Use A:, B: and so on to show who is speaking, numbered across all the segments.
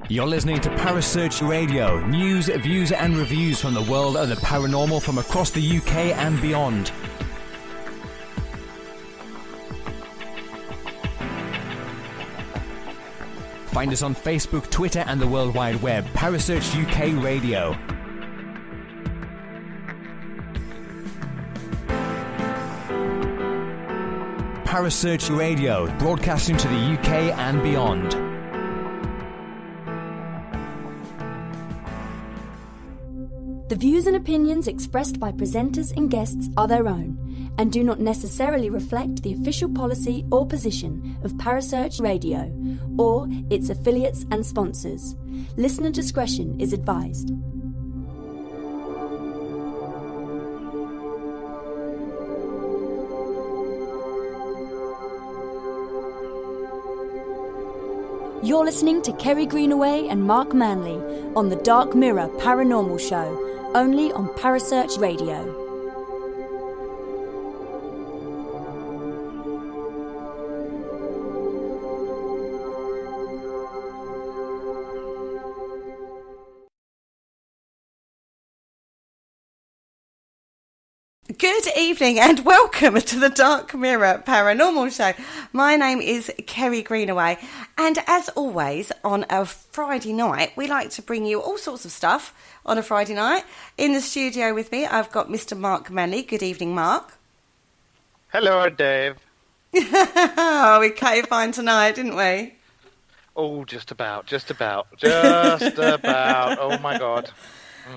A: You're listening to Parasearch Radio, news, views and reviews from the world of the paranormal from across the UK and beyond. Find us on Facebook, Twitter and the World Wide Web. Parasearch UK Radio. Parasearch Radio, broadcasting to the UK and beyond.
B: The views and opinions expressed by presenters and guests are their own and do not necessarily reflect the official policy or position of Parasearch Radio or its affiliates and sponsors. Listener discretion is advised. You're listening to Kerry Greenaway and Mark Manley on the Dark Mirror Paranormal Show, only on Parasearch Radio.
C: Good evening and welcome to the Dark Mirror Paranormal Show. My name is Kerry Greenaway, and as always on a Friday night we like to bring you all sorts of stuff on a Friday night. In the studio with me I've got Mr. Mark Manley. Good evening, Mark.
D: Hello, Dave.
C: Oh, we came fine tonight, didn't we?
D: Oh, just about. Oh my God.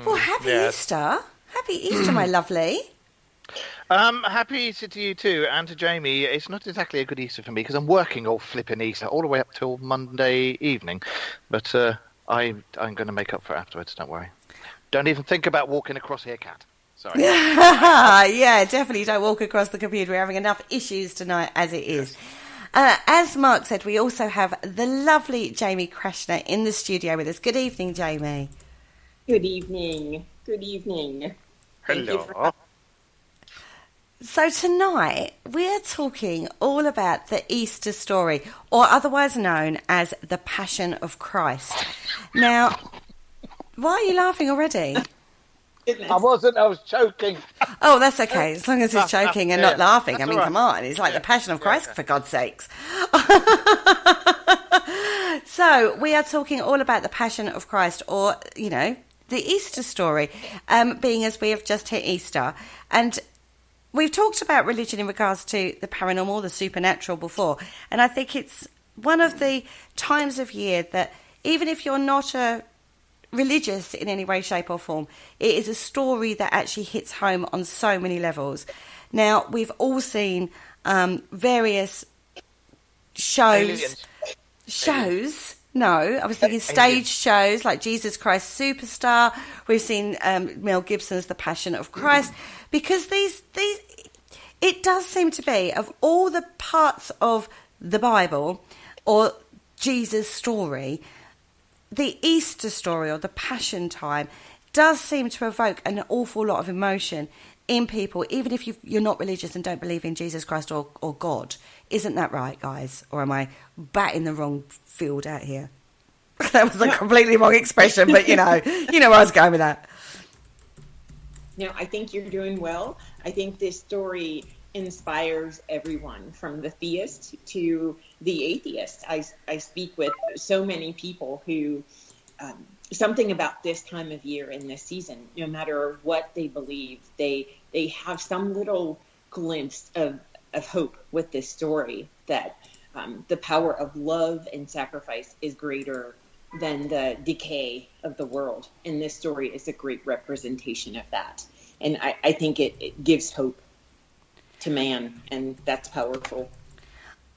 C: Well, happy Easter. Happy Easter, my lovely.
D: Happy Easter to you too, and to Jamie. It's not exactly a good Easter for me because I'm working all flipping Easter all the way up till Monday evening. But I'm going to make up for it afterwards. Don't worry. Don't even think about walking across here, Cat. Sorry.
C: Yeah, definitely don't walk across the computer. We're having enough issues tonight as it is. As Mark said, we also have the lovely Jamie Krashna in the studio with us. Good evening, Jamie.
E: Good evening. Good evening.
D: Hello.
C: So tonight we're talking all about the Easter story, or otherwise known as the Passion of Christ. Now, why are you laughing already?
D: I wasn't, I was choking.
C: Oh, that's okay, as long as he's choking and not laughing.
D: That's
C: I mean,
D: right.
C: Come on, it's like the Passion of Christ, for God's sakes. So, we are talking all about the Passion of Christ, or, you know, the Easter story, being as we have just hit Easter. And we've talked about religion in regards to the paranormal, the supernatural before, and I think it's one of the times of year that even if you're not religious in any way, shape or form, it is a story that actually hits home on so many levels. Now, we've all seen various shows.
D: Aliens.
C: No, I was thinking stage shows like Jesus Christ Superstar. We've seen Mel Gibson's The Passion of Christ, because these it does seem to be, of all the parts of the Bible or Jesus' story, the Easter story or the Passion time does seem to evoke an awful lot of emotion in people, even if you're not religious and don't believe in Jesus Christ or God. Isn't that right, guys? Or am I batting the wrong field out here? That was a completely wrong expression, but you know where I was going with that.
E: No, I think you're doing well. I think this story inspires everyone, from the theist to the atheist. I speak with so many people who, something about this time of year in this season, no matter what they believe, they have some little glimpse of hope with this story, that the power of love and sacrifice is greater than the decay of the world. And this story is a great representation of that. And I think it gives hope to man, and that's powerful.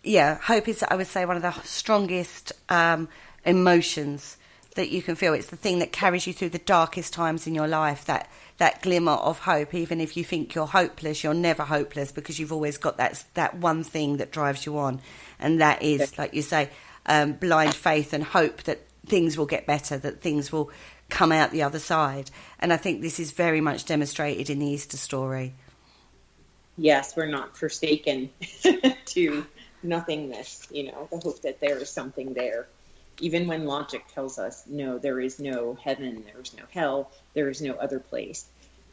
C: Yeah, hope is, I would say, one of the strongest emotions that you can feel. It's the thing that carries you through the darkest times in your life, that glimmer of hope. Even if you think you're hopeless, you're never hopeless, because you've always got that one thing that drives you on. And that is, like you say, blind faith and hope that things will get better, that things will come out the other side. And I think this is very much demonstrated in the Easter story.
E: Yes, we're not forsaken to nothingness, the hope that there is something there. Even when logic tells us, no, there is no heaven, there is no hell, there is no other place.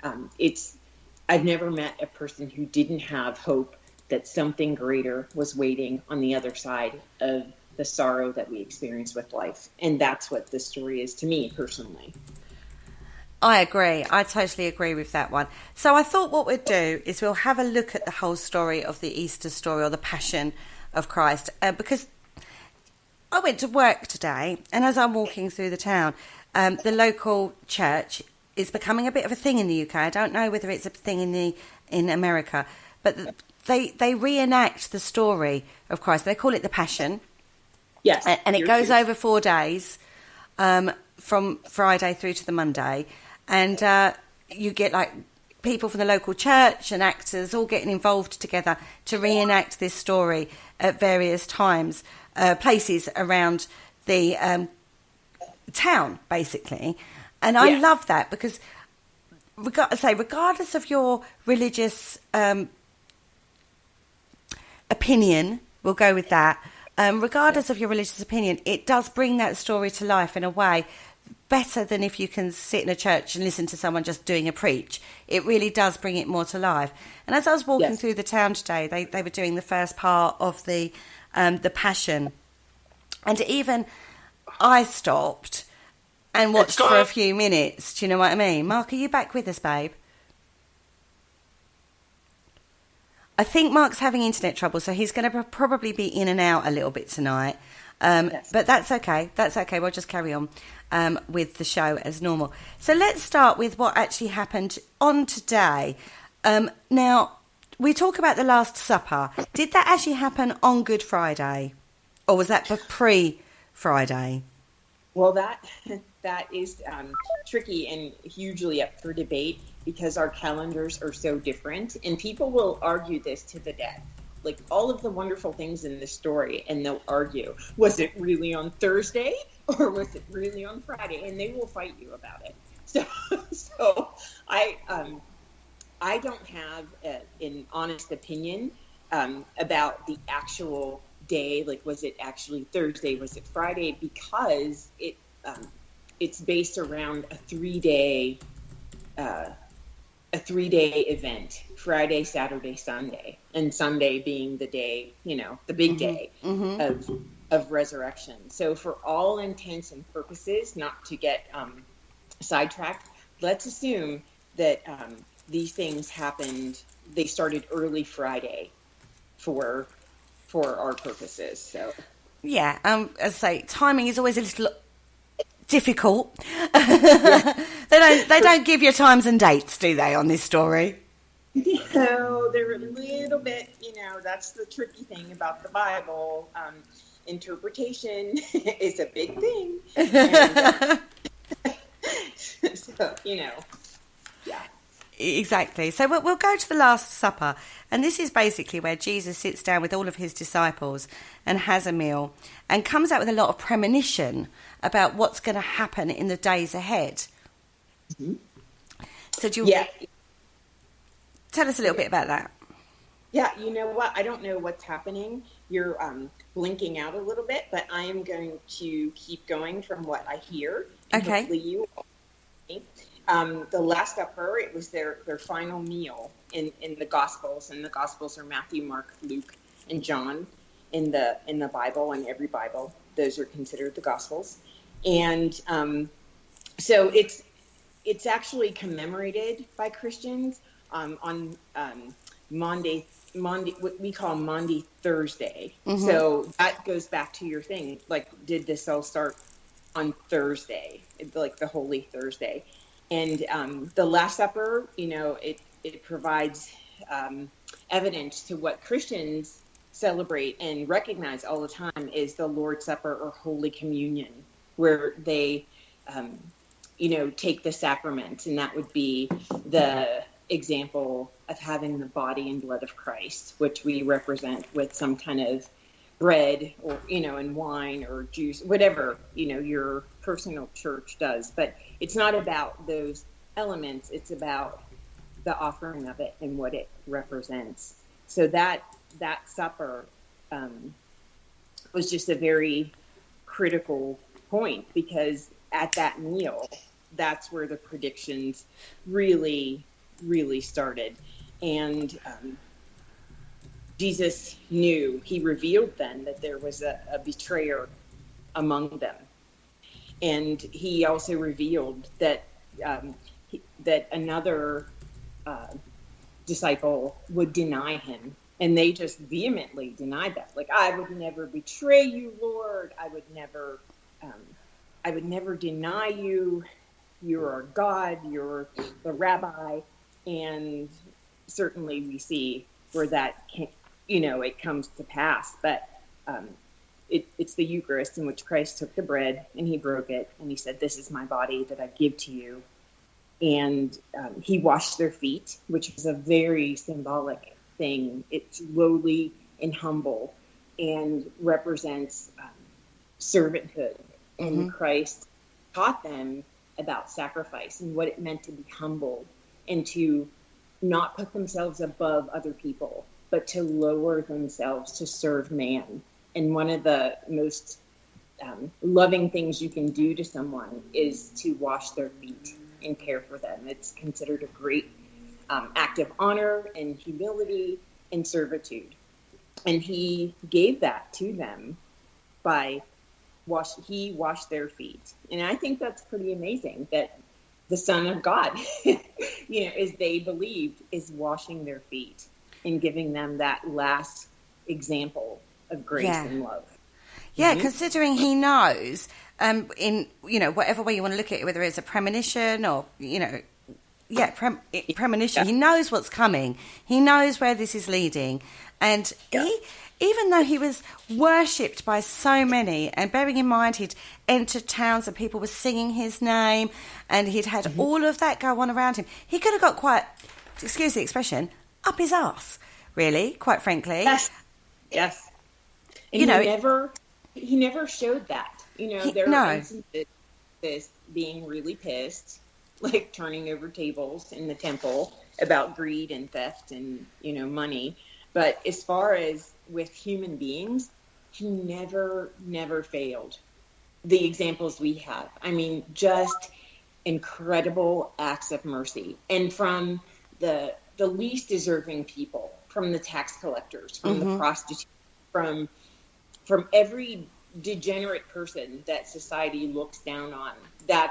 E: I've never met a person who didn't have hope that something greater was waiting on the other side of the sorrow that we experience with life. And that's what this story is to me personally.
C: I agree. I totally agree with that one. So I thought what we'd do is we'll have a look at the whole story of the Easter story, or the Passion of Christ, because I went to work today, and as I'm walking through the town, the local church is becoming a bit of a thing in the UK. I don't know whether it's a thing in America, but they reenact the story of Christ. They call it the Passion.
E: Yes.
C: And it goes over 4 days, from Friday through to the Monday. And you get like people from the local church and actors all getting involved together to reenact this story at various times, places around the town, basically. And I love that, because regardless of your religious opinion, we'll go with that, regardless of your religious opinion, it does bring that story to life in a way better than if you can sit in a church and listen to someone just doing a preach. It really does bring it more to life. And as I was walking through the town today, they were doing the first part of the Passion, and even I stopped and watched for a few minutes. Do you know what I mean? Mark, are you back with us, babe? I think Mark's having internet trouble, so he's going to probably be in and out a little bit tonight. But that's okay. That's okay. We'll just carry on with the show as normal. So let's start with what actually happened on today. Now, we talk about the Last Supper. Did that actually happen on Good Friday? Or was that pre-Friday?
E: Well, that is tricky and hugely up for debate, because our calendars are so different. And people will argue this to the death. Like all of the wonderful things in the story, and they'll argue, was it really on Thursday or was it really on Friday? And they will fight you about it. So I don't have an honest opinion about the actual day. Like, was it actually Thursday? Was it Friday? Because it's based around a 3-day event, Friday, Saturday, Sunday, and Sunday being the day, the big day of resurrection. So for all intents and purposes, not to get sidetracked, let's assume that these things happened, they started early Friday for our purposes. So
C: yeah, as I say, timing is always a little difficult. They don't give you times and dates, do they, on this story?
E: No, they're a little bit, that's the tricky thing about the Bible. Interpretation is a big thing. And, so, yeah.
C: Exactly. So we'll go to the Last Supper, and this is basically where Jesus sits down with all of his disciples and has a meal and comes out with a lot of premonition about what's going to happen in the days ahead.
E: Mm-hmm.
C: So do you tell us a little bit about that?
E: Yeah, you know what? I don't know what's happening. You're blinking out a little bit, but I am going to keep going from what I hear.
C: Okay.
E: Hopefully you the Last Supper, it was their final meal in the Gospels, and the Gospels are Matthew, Mark, Luke, and John in the Bible, and every Bible. Those are considered the Gospels. And so it's actually commemorated by Christians on Monday, what we call Maundy Thursday. Mm-hmm. So that goes back to your thing, like, did this all start on Thursday, like the Holy Thursday? And the Last Supper, it provides evidence to what Christians celebrate and recognize all the time is the Lord's Supper or Holy Communion, where they, take the sacrament, and that would be the example of having the body and blood of Christ, which we represent with some kind of bread or, and wine or juice, whatever, your personal church does. But it's not about those elements. It's about the offering of it and what it represents. So that supper was just a very critical point, because at that meal, that's where the predictions really, really started. And Jesus knew, he revealed then that there was a betrayer among them. And he also revealed that that another disciple would deny him. And they just vehemently denied that. Like, I would never betray you, Lord. I would never deny you. You're our God. You're the rabbi. And certainly we see where that it comes to pass. But it's the Eucharist in which Christ took the bread and he broke it and he said, "This is my body that I give to you." And he washed their feet, which is a very symbolic thing. It's lowly and humble and represents servanthood. And Christ taught them about sacrifice and what it meant to be humble and to not put themselves above other people, but to lower themselves to serve man. And one of the most loving things you can do to someone is to wash their feet and care for them. It's considered a great act of honor and humility and servitude. And he gave that to them by he washed their feet. And I think that's pretty amazing that the Son of God, as they believed, is washing their feet and giving them that last example of grace and love.
C: Yeah, considering he knows, in whatever way you want to look at it, whether it's a premonition or premonition. He knows what's coming. He knows where this is leading, and even though he was worshipped by so many, and bearing in mind he'd entered towns and people were singing his name, and he'd had all of that go on around him, he could have got quite, excuse the expression, up his arse, really, quite frankly.
E: Yes. And he never showed that. There are instances of this being really pissed, like turning over tables in the temple about greed and theft and, money. But as far as with human beings, he never failed. The examples we have, just incredible acts of mercy. And from the least deserving people, from the tax collectors, from the prostitutes, from every degenerate person that society looks down on.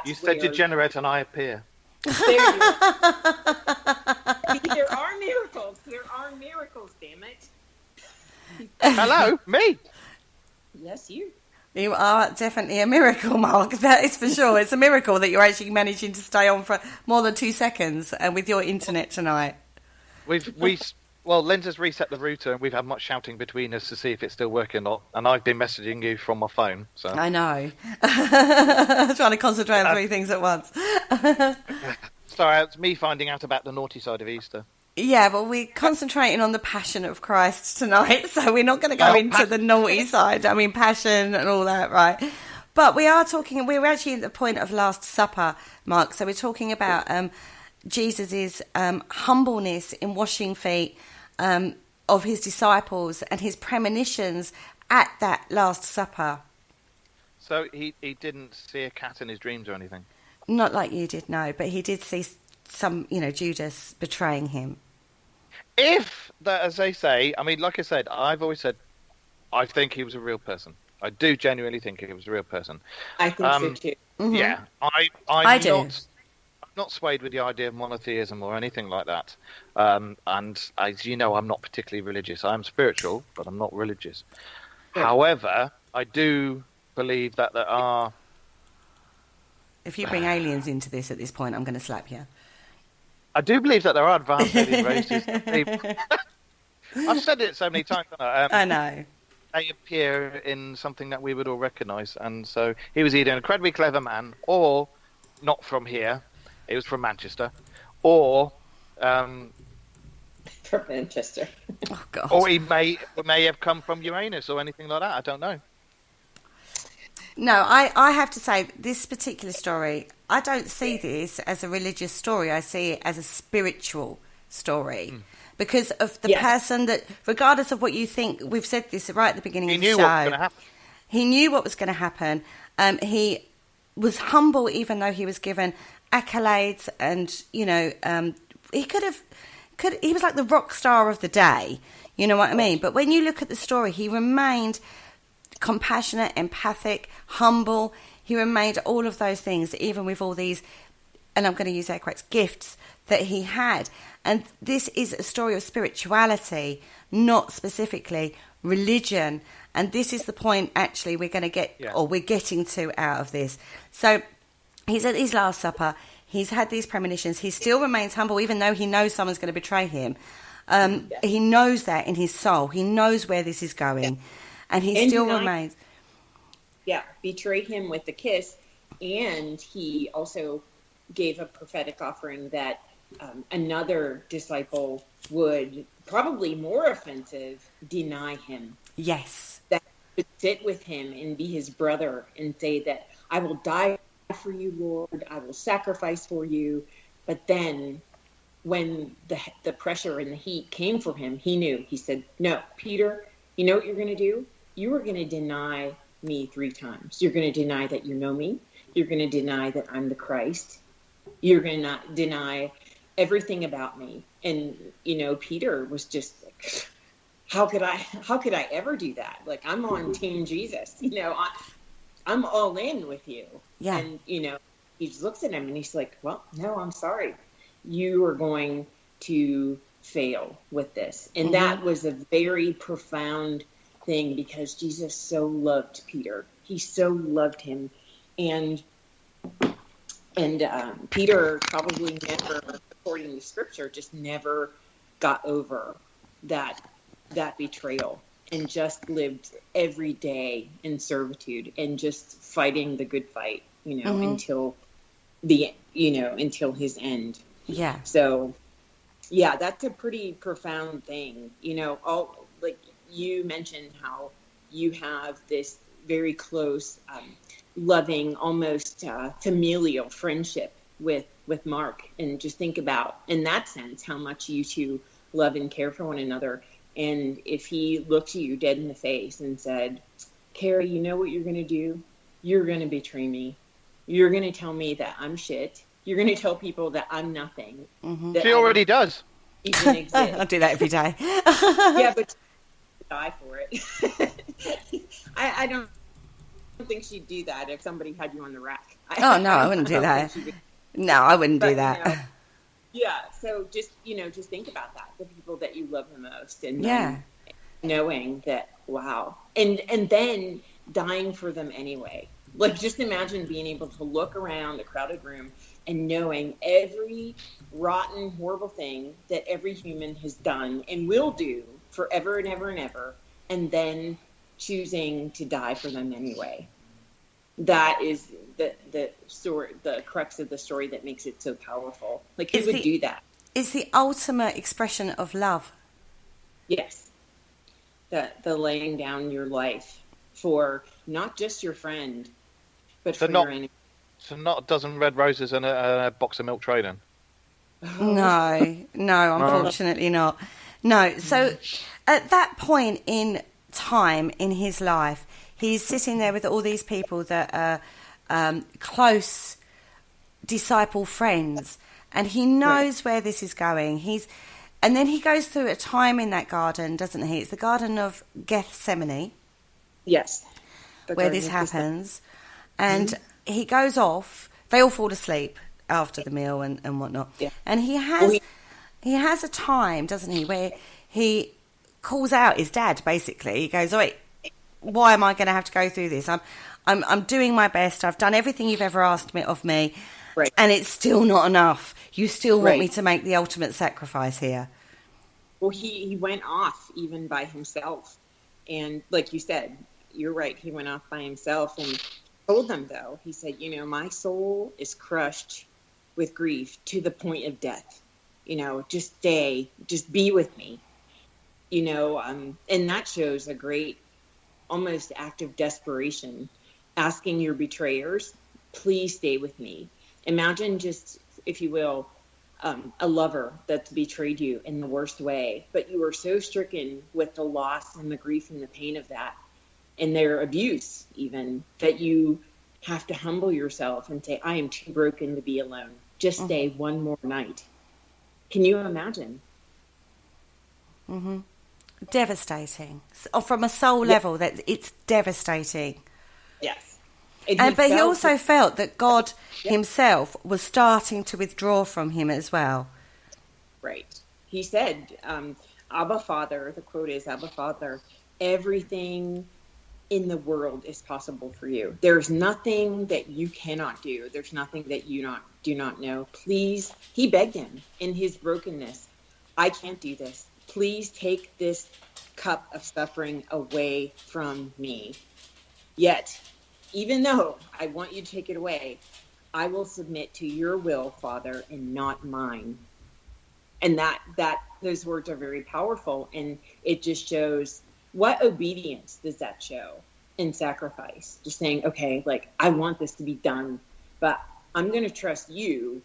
D: You said degenerate and I appear.
E: There you are. There are miracles. There are miracles, damn it.
D: Hello, me.
E: Yes, you.
C: You are definitely a miracle, Mark. That is for sure. It's a miracle that you're actually managing to stay on for more than 2 seconds with your internet tonight.
D: Linda's reset the router and we've had much shouting between us to see if it's still working or not. And I've been messaging you from my phone. So
C: I know. Trying to concentrate on 3 things at once.
D: Sorry, it's me finding out about the naughty side of Easter.
C: Yeah, but we're concentrating on the Passion of Christ tonight, so we're not going to go into the naughty side. Passion and all that, right? But we're actually at the point of Last Supper, Mark. So we're talking about Jesus's humbleness in washing feet of his disciples and his premonitions at that Last Supper.
D: So he didn't see a cat in his dreams or anything?
C: Not like you did, no, but he did see some, Judas betraying him.
D: If that, as they say, like I said, I've always said, I think he was a real person. I do genuinely think he was a real person.
E: I think so too.
C: Mm-hmm.
D: Yeah,
C: I do.
D: I'm not swayed with the idea of monotheism or anything like that. And as you know, I'm not particularly religious. I'm spiritual, but I'm not religious.
E: Yeah.
D: However, I do believe that there are...
C: If you bring aliens into this at this point, I'm going to slap you.
D: I do believe that there are advanced alien races. I've said it so many times.
C: I know.
D: They appear in something that we would all recognise. And so he was either an incredibly clever man or not from here. He was from Manchester. Or
E: from Manchester.
C: Oh God.
D: Or he may have come from Uranus or anything like that. I don't know.
C: No, I have to say, this particular story, I don't see this as a religious story. I see it as a spiritual story. Because of the person that, regardless of what you think, we've said this right at the beginning of the show.
D: He knew what was going to happen.
C: He knew what was going to happen. He was humble, even though he was given accolades, and he he was like the rock star of the day. You know what I mean? But when you look at the story, he remained compassionate, empathic, humble. He remained all of those things, even with all these, and I'm going to use air quotes, gifts that he had. And this is a story of spirituality, not specifically religion. And this is the point, actually, we're going to get, or we're getting to out of this. So he's at his Last Supper. He's had these premonitions. He still remains humble, even though he knows someone's going to betray him. He knows that in his soul. He knows where this is going. And he still remains.
E: Yeah, betrayed him with the kiss. And he also gave a prophetic offering that another disciple would, probably more offensive, deny him.
C: Yes.
E: That would sit with him and be his brother and say that, I will die for you, Lord. I will sacrifice for you. But then when the pressure and the heat came for him, he knew. He said, no, Peter, you know what you're going to do? You are going to deny me 3 times. You're going to deny that you know me. You're going to deny that I'm the Christ. You're going to deny everything about me. And, Peter was just like, how could I ever do that? Like, I'm on Team Jesus, I'm all in with you.
C: Yeah.
E: And, he just looks at him and he's like, well, no, I'm sorry. You are going to fail with this. And that was a very profound thing, because Jesus so loved Peter. He so loved him. And Peter probably never, according to scripture, just never got over that betrayal, and just lived every day in servitude and just fighting the good fight, until his end.
C: Yeah.
E: So, yeah, that's a pretty profound thing. Like you mentioned, how you have this very close, loving, almost familial friendship with Mark, and just think about, in that sense, how much you two love and care for one another. And if he looked you dead in the face and said, Carrie, you know what you're going to do? You're going to betray me. You're going to tell me that I'm shit. You're going to tell people that I'm nothing. That
D: She already does.
E: Even exist.
C: I do that every day.
E: Yeah, but die for it. I don't think she'd do that if somebody had you on the rack.
C: Oh, no, I wouldn't do that. No, I wouldn't do that.
E: Yeah, so just think about that, the people that you love the most, and knowing that, wow, and then dying for them anyway. Like, just imagine being able to look around the crowded room and knowing every rotten, horrible thing that every human has done and will do forever and ever and ever, and then choosing to die for them anyway. That is the story, the crux of the story that makes it so powerful. Like, who would do that?
C: It's the ultimate expression of love.
E: Yes. The laying down your life for not just your friend, but for your enemy.
D: So not a dozen red roses and a box of milk tray then?
C: No, unfortunately not. No, so at that point in time in his life, he's sitting there with all these people that are close disciple friends, and he knows where this is going. And then he goes through a time in that garden, doesn't he? It's the Garden of Gethsemane.
E: Yes.
C: Where this happens. And he goes off. They all fall asleep after the meal and whatnot. Yeah. And he has a time, doesn't he, where he calls out his dad, basically. He goes, "Wait, why am I going to have to go through this? I'm doing my best. I've done everything you've ever asked of me.
E: Right.
C: And it's still not enough. You still want me to make the ultimate sacrifice here."
E: Well, he went off even by himself. And like you said, you're right, he went off by himself and told them, though, he said, my soul is crushed with grief to the point of death. just stay, just be with me, and that shows a great, almost act of desperation, asking your betrayers, please stay with me. Imagine just, if you will, a lover that's betrayed you in the worst way, but you are so stricken with the loss and the grief and the pain of that, and their abuse even, that you have to humble yourself and say, I am too broken to be alone. Just stay one more night. Can you imagine?
C: Mm-hmm. Devastating. Or from a soul level, that it's devastating.
E: Yes.
C: But he also felt that God himself was starting to withdraw from him as well.
E: Right. He said, Abba Father, the quote is, Abba Father, everything in the world is possible for you. There's nothing that you cannot do. There's nothing that you do not know. Please, he begged him in his brokenness, I can't do this. Please take this cup of suffering away from me. Yet, even though I want you to take it away, I will submit to your will, Father, and not mine. And that those words are very powerful, and it just shows what obedience does that show in sacrifice. Just saying, okay, I want this to be done, but I'm going to trust you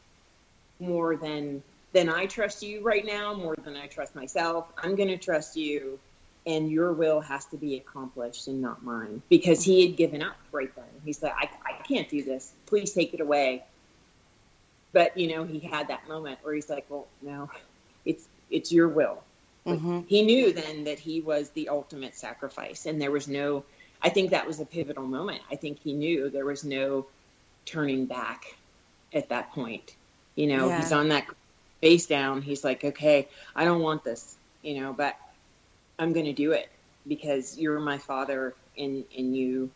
E: more than I trust you right now, more than I trust myself. I'm going to trust you, and your will has to be accomplished and not mine, because he had given up right then. He's like, I can't do this. Please take it away. But, he had that moment where he's like, well, no, it's your will. Mm-hmm. He knew then that he was the ultimate sacrifice, and there was no, I think that was a pivotal moment. I think he knew there was no turning back at that point. He's on that face down. He's like, okay, I don't want this, but I'm going to do it because you're my Father, and you,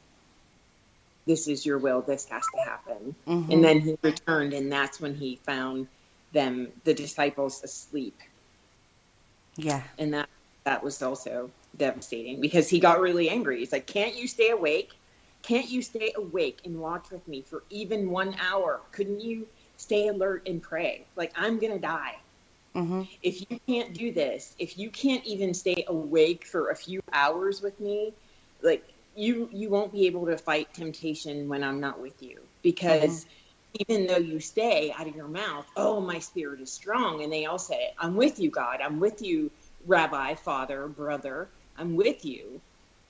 E: this is your will. This has to happen. Mm-hmm. And then he returned, and that's when he found the disciples asleep.
C: Yeah.
E: And that was also devastating, because he got really angry. He's like, can't you stay awake? Can't you stay awake and watch with me for even 1 hour? Couldn't you stay alert and pray? I'm going to die. Mm-hmm. If you can't do this, if you can't even stay awake for a few hours with me, you won't be able to fight temptation when I'm not with you. Because even though you stay out of your mouth, oh, my spirit is strong. And they all say, I'm with you, God. I'm with you, Rabbi, Father, brother. I'm with you.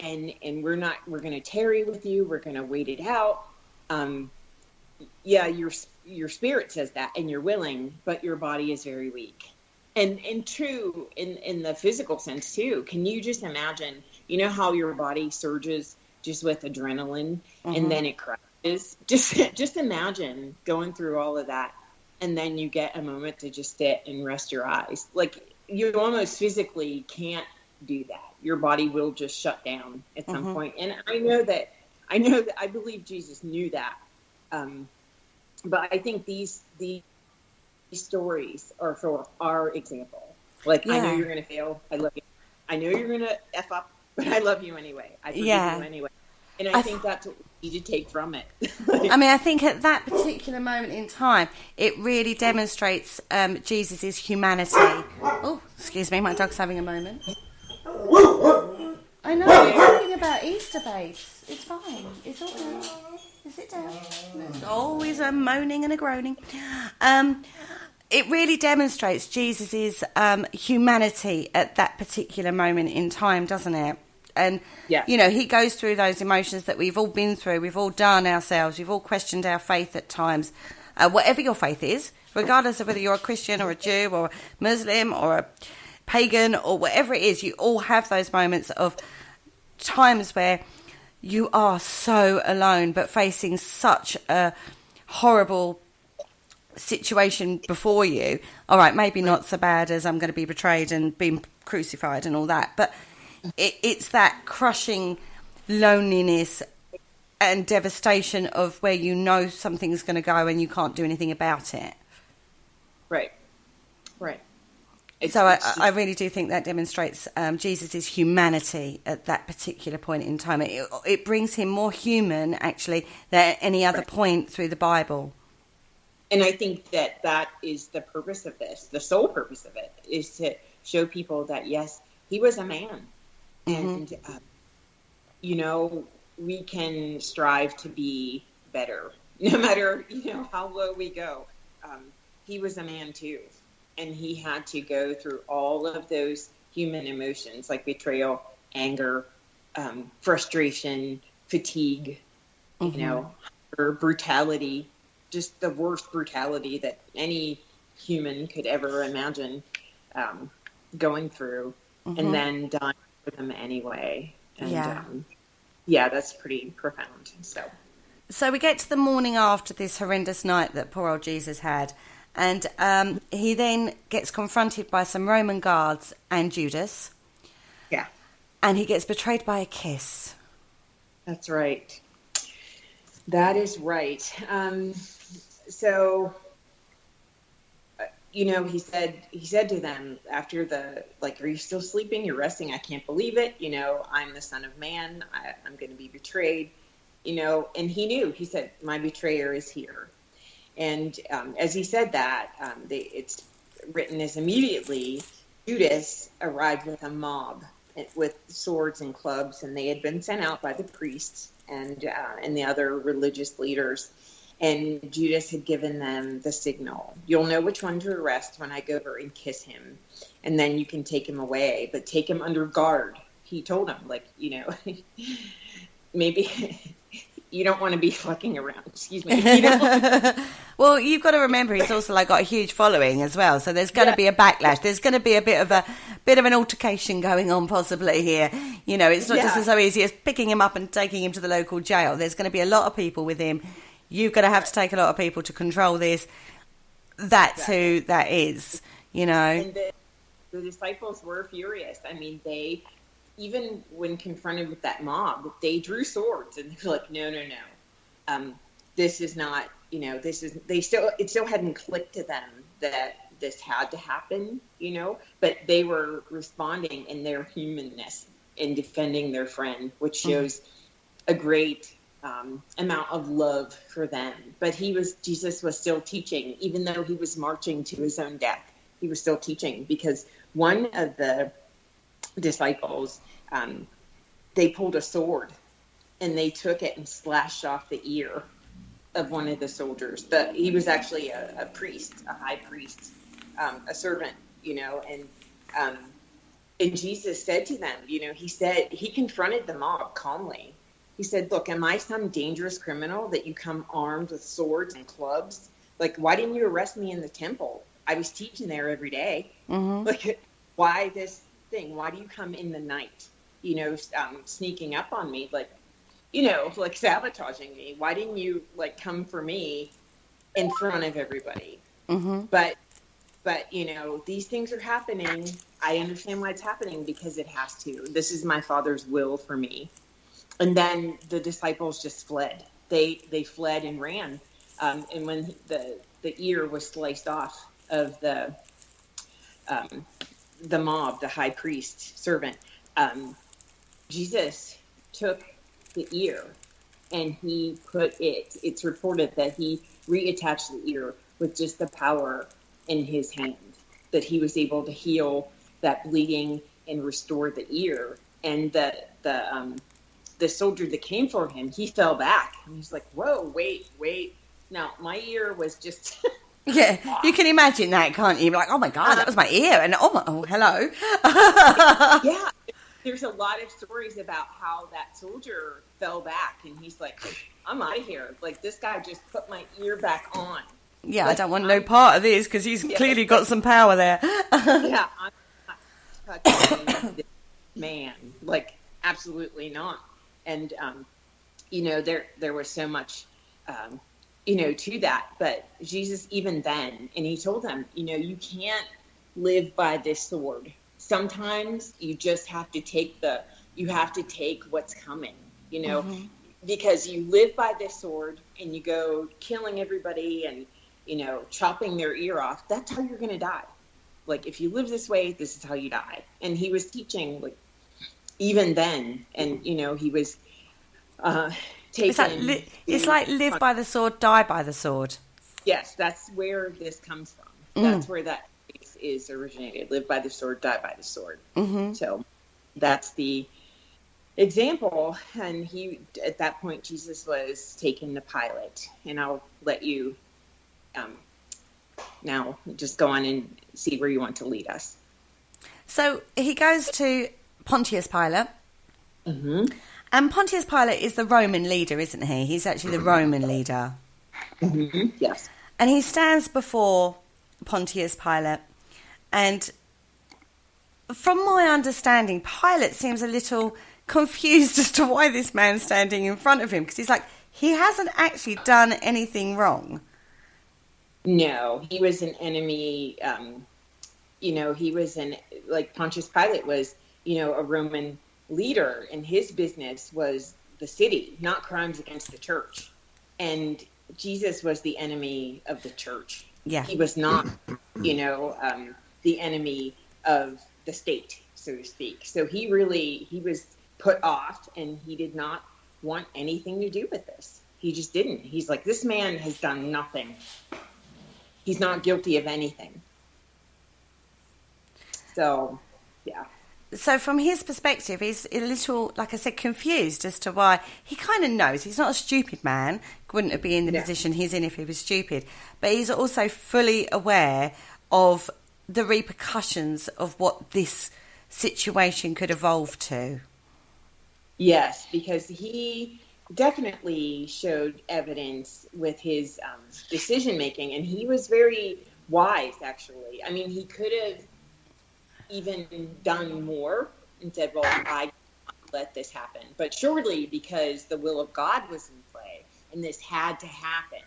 E: And we're going to tarry with you. We're going to wait it out. Your spirit says that, and you're willing, but your body is very weak. And true in the physical sense too. Can you just imagine, how your body surges just with adrenaline, and then it crashes? Just imagine going through all of that, and then you get a moment to just sit and rest your eyes. You almost physically can't do that. Your body will just shut down at some point. And I know that I believe Jesus knew that. But I think these stories are for our example. I know you're going to fail. I love you. I know you're going to F up, but I love you anyway. I forgive you anyway. And I think that's what we need to take from it.
C: I think at that particular moment in time, it really demonstrates Jesus' humanity. Oh, excuse me, my dog's having a moment. I know, we're talking about Easter babes. It's fine. It's all good. Sit down. There's always a moaning and a groaning. It really demonstrates Jesus' humanity at that particular moment in time, doesn't it? And, he goes through those emotions that we've all been through. We've all done ourselves. We've all questioned our faith at times. Whatever your faith is, regardless of whether you're a Christian or a Jew or a Muslim or a pagan or whatever it is, you all have those moments of times where you are so alone, but facing such a horrible situation before you. All right, maybe not so bad as I'm going to be betrayed and being crucified and all that, but it's that crushing loneliness and devastation of where something's going to go and you can't do anything about it.
E: Right.
C: So I really do think that demonstrates Jesus' humanity at that particular point in time. It brings him more human, actually, than any other point through the Bible.
E: And I think that is the purpose of this. The sole purpose of it is to show people that, yes, he was a man. And, we can strive to be better, no matter, how low we go. He was a man too. And he had to go through all of those human emotions like betrayal, anger, frustration, fatigue, or brutality, just the worst brutality that any human could ever imagine going through, and then dying for them anyway. And that's pretty profound.
C: So we get to the morning after this horrendous night that poor old Jesus had, and he then gets confronted by some Roman guards and Judas.
E: Yeah. And
C: he gets betrayed by a kiss.
E: That's right. That is right. So, he said to them after are you still sleeping? You're resting? I can't believe it. I'm the Son of Man. I'm going to be betrayed, and he knew. He said, my betrayer is here. And as he said that, it's written as immediately Judas arrived with a mob with swords and clubs, and they had been sent out by the priests and the other religious leaders. And Judas had given them the signal. You'll know which one to arrest when I go over and kiss him. And then you can take him away, but take him under guard. He told him, maybe you don't want to be fucking around. Excuse me.
C: Well, you've got to remember he's also got a huge following as well. So there's going to be a backlash. There's going to be a bit of an altercation going on possibly here. It's not just so easy as picking him up and taking him to the local jail. There's going to be a lot of people with him. You're going to have to take a lot of people to control this. That's who that is,
E: And the disciples were furious. I mean, they, even when confronted with that mob, they drew swords and they were like, no. This is not, it still hadn't clicked to them that this had to happen, but they were responding in their humanness in defending their friend, which shows a great amount of love for them. But Jesus was still teaching, even though he was marching to his own death. He was still teaching, because one of the disciples, they pulled a sword and they took it and slashed off the ear of one of the soldiers. He was actually a priest, a high priest, a servant, and Jesus said to them, he confronted the mob calmly. He said, look, am I some dangerous criminal that you come armed with swords and clubs? Why didn't you arrest me in the temple? I was teaching there every day. Why this thing? Why do you come in the night, sneaking up on me, sabotaging me? Why didn't you come for me in front of everybody? But these things are happening. I understand why it's happening, because it has to. This is my Father's will for me. And then the disciples just fled. They fled and ran. And when the ear was sliced off of the mob, the high priest servant, Jesus took the ear and he it's reported that he reattached the ear with just the power in his hand, that he was able to heal that bleeding and restore the ear. And the soldier that came for him, he fell back. And he's like, whoa, wait. Now, my ear was just...
C: Yeah, you can imagine that, can't you? Like, oh my God, that was my ear. And hello.
E: Yeah, there's a lot of stories about how that soldier fell back. And he's like, I'm out of here. This guy just put my ear back on.
C: Yeah, I don't want no part of this, because he's clearly got some power there.
E: Yeah, I'm not touching this man. Absolutely not. And, there was so much, to that. But Jesus, even then, and he told them, you can't live by this sword. Sometimes you just have to take what's coming, because you live by this sword and you go killing everybody and, chopping their ear off. That's how you're going to die. If you live this way, this is how you die. And he was teaching, even then, and he was taking.
C: It's like live by the sword, die by the sword.
E: Yes, that's where this comes from. That's where that phrase is originated. Live by the sword, die by the sword. Mm-hmm. So that's the example. And at that point, Jesus was taken to Pilate. And I'll let you now just go on and see where you want to lead us.
C: So he goes to Pontius Pilate. Mm-hmm. And Pontius Pilate is the Roman leader, isn't he? He's actually the Roman leader.
E: Mm-hmm. Yes.
C: And he stands before Pontius Pilate. And from my understanding, Pilate seems a little confused as to why this man's standing in front of him. Because he's like, he hasn't actually done anything wrong.
E: No, he was an enemy. He was like Pontius Pilate was, a Roman leader, and his business was the city, not crimes against the church. And Jesus was the enemy of the church.
C: Yeah.
E: He was not, the enemy of the state, so to speak. So he was put off, and he did not want anything to do with this. He just didn't. He's like, this man has done nothing. He's not guilty of anything. So, yeah.
C: So from his perspective, he's a little, like I said, confused as to why. He kind of knows. He's not a stupid man. Wouldn't have been in the position he's in if he was stupid. But he's also fully aware of the repercussions of what this situation could evolve to.
E: Yes, because he definitely showed evidence with his decision-making. And he was very wise, actually. I mean, he could have even done more and said, well, I let this happen. But surely because the will of God was in play and this had to happen,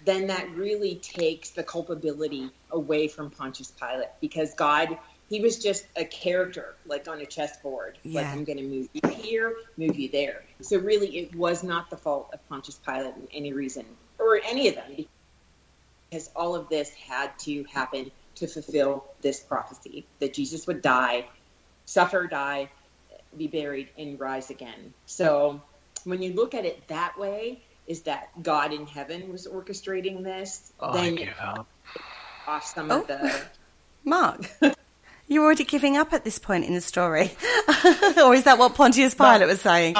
E: then that really takes the culpability away from Pontius Pilate, because God, he was just a character, like on a chessboard.
C: Yeah.
E: Like, I'm going to move you here, move you there. So really it was not the fault of Pontius Pilate in any reason, or any of them, because all of this had to happen to fulfill this prophecy, that Jesus would die, suffer, die, be buried, and rise again. So when you look at it that way, is that God in heaven was orchestrating this, then
D: give up.
E: Off some of the...
C: Mark, you're already giving up at this point in the story. Or is that what Pontius Pilate was saying?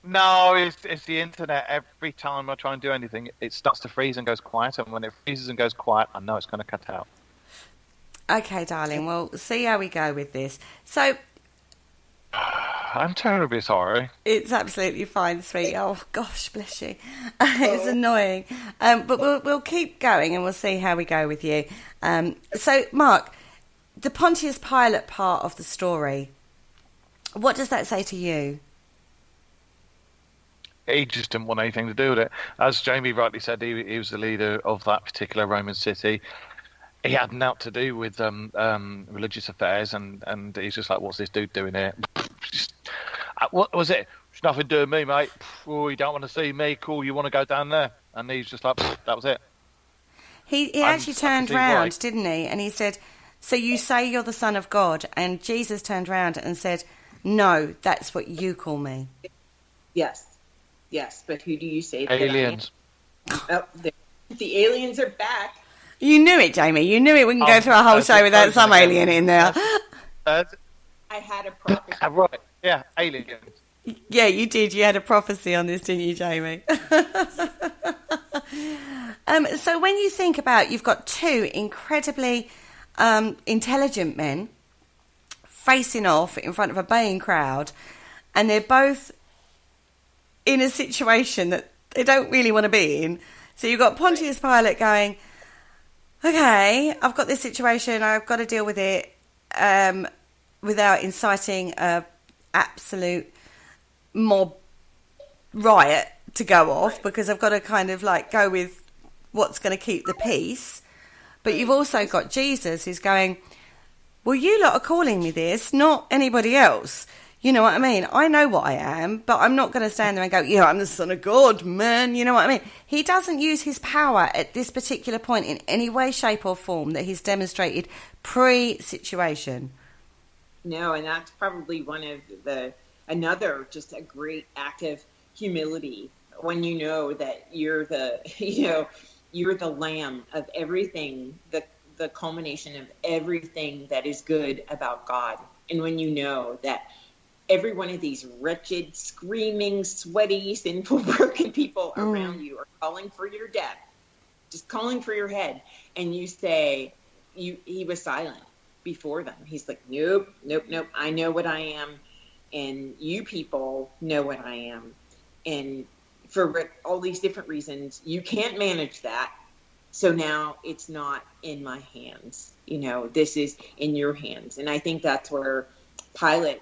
D: No, it's the internet. Every time I try and do anything, it starts to freeze and goes quiet. And when it freezes and goes quiet, I know it's going to cut out.
C: Okay, darling. Well, see how we go with this. So...
D: I'm terribly sorry.
C: It's absolutely fine, sweet. Oh, gosh, bless you. It's annoying. But we'll keep going and we'll see how we go with you. So, Mark, the Pontius Pilate part of the story, what does that say to you?
D: He just didn't want anything to do with it. As Jamie rightly said, he was the leader of that particular Roman city. He had nothing to do with religious affairs, and he's just like, what's this dude doing here? What was it? It's nothing to do with me, mate. Oh, you don't want to see me? Cool, you want to go down there? And he's just like, that was it.
C: He actually turned round, didn't he? And he said, so you say you're the Son of God? And Jesus turned round and said, no, that's what you call me.
E: Yes, but who do you say?
D: Aliens.
E: Oh, the aliens are back.
C: You knew it, Jamie. You knew it. We can go through a whole show without some alien in there.
E: I had a prophecy.
D: Right. Yeah, aliens.
C: Yeah, you did. You had a prophecy on this, didn't you, Jamie? So when you think about, you've got two incredibly intelligent men facing off in front of a baying crowd, and they're both in a situation that they don't really want to be in. So you've got Pontius Pilate going, okay, I've got this situation, I've got to deal with it without inciting a absolute mob riot to go off, because I've got to kind of like go with what's going to keep the peace. But you've also got Jesus who's going, well, you lot are calling me this, not anybody else. You know what I mean? I know what I am, but I'm not going to stand there and go, yeah, I'm the Son of God, man. You know what I mean? He doesn't use his power at this particular point in any way, shape or form that he's demonstrated pre-situation.
E: No, and that's probably one of another just a great act of humility when you know that you're the, you're the lamb of everything, the culmination of everything that is good about God. And when you know that every one of these wretched, screaming, sweaty, sinful, broken people around you are calling for your death, just calling for your head, and you say, he was silent before them. He's like, nope, I know what I am, and you people know what I am. And for all these different reasons, you can't manage that. So now it's not in my hands. This is in your hands. And I think that's where Pilate,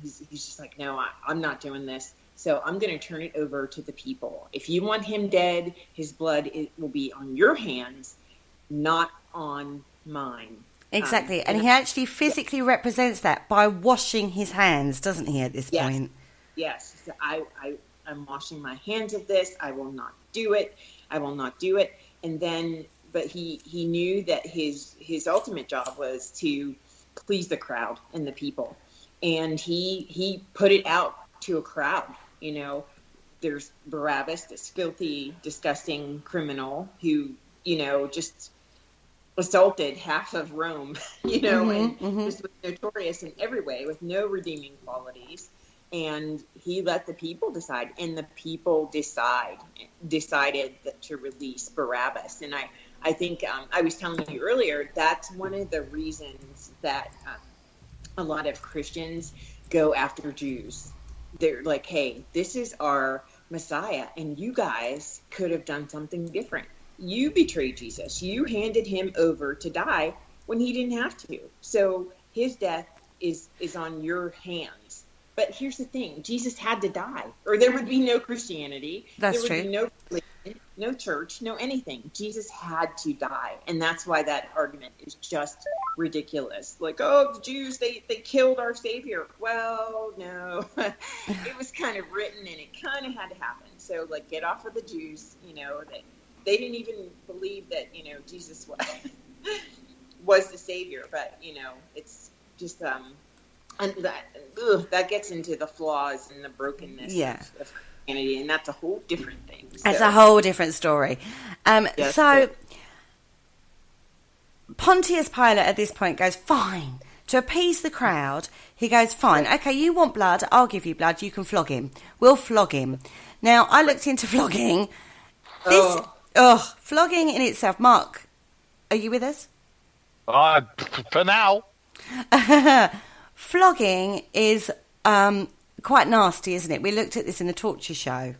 E: he's just like, no, I'm not doing this. So I'm going to turn it over to the people. If you want him dead, his blood will be on your hands, not on mine.
C: Exactly. And he actually physically represents that by washing his hands, doesn't he, at this point?
E: Yes. So I'm washing my hands of this. I will not do it. I will not do it. And then, but he knew that his ultimate job was to please the crowd and the people. And he put it out to a crowd. There's Barabbas, this filthy, disgusting criminal who, just assaulted half of Rome, and just was notorious in every way with no redeeming qualities. And he let the people decide, and the people decided to release Barabbas. And I think I was telling you earlier, that's one of the reasons that a lot of Christians go after Jews. They're like, hey, this is our Messiah, and you guys could have done something different. You betrayed Jesus. You handed him over to die when he didn't have to. So his death is on your hands. But here's the thing. Jesus had to die, or there would be no Christianity.
C: That's true.
E: There would be no religion, no church, no anything. Jesus had to die. And that's why that argument is just ridiculous. Like, oh, the Jews, they killed our Savior. Well, no. It was kind of written, and it kind of had to happen. So, like, get off of the Jews. They didn't even believe that, Jesus was the Savior. But, it's just... And that gets into the flaws and the brokenness of Christianity, and that's a whole different thing.
C: It's a whole different story. Pontius Pilate at this point goes, fine. To appease the crowd, he goes, fine, okay, you want blood, I'll give you blood, you can flog him. We'll flog him. Now, I looked into flogging. Flogging in itself. Mark, are you with us?
D: For now.
C: Flogging is quite nasty, isn't it? We looked at this in the torture show.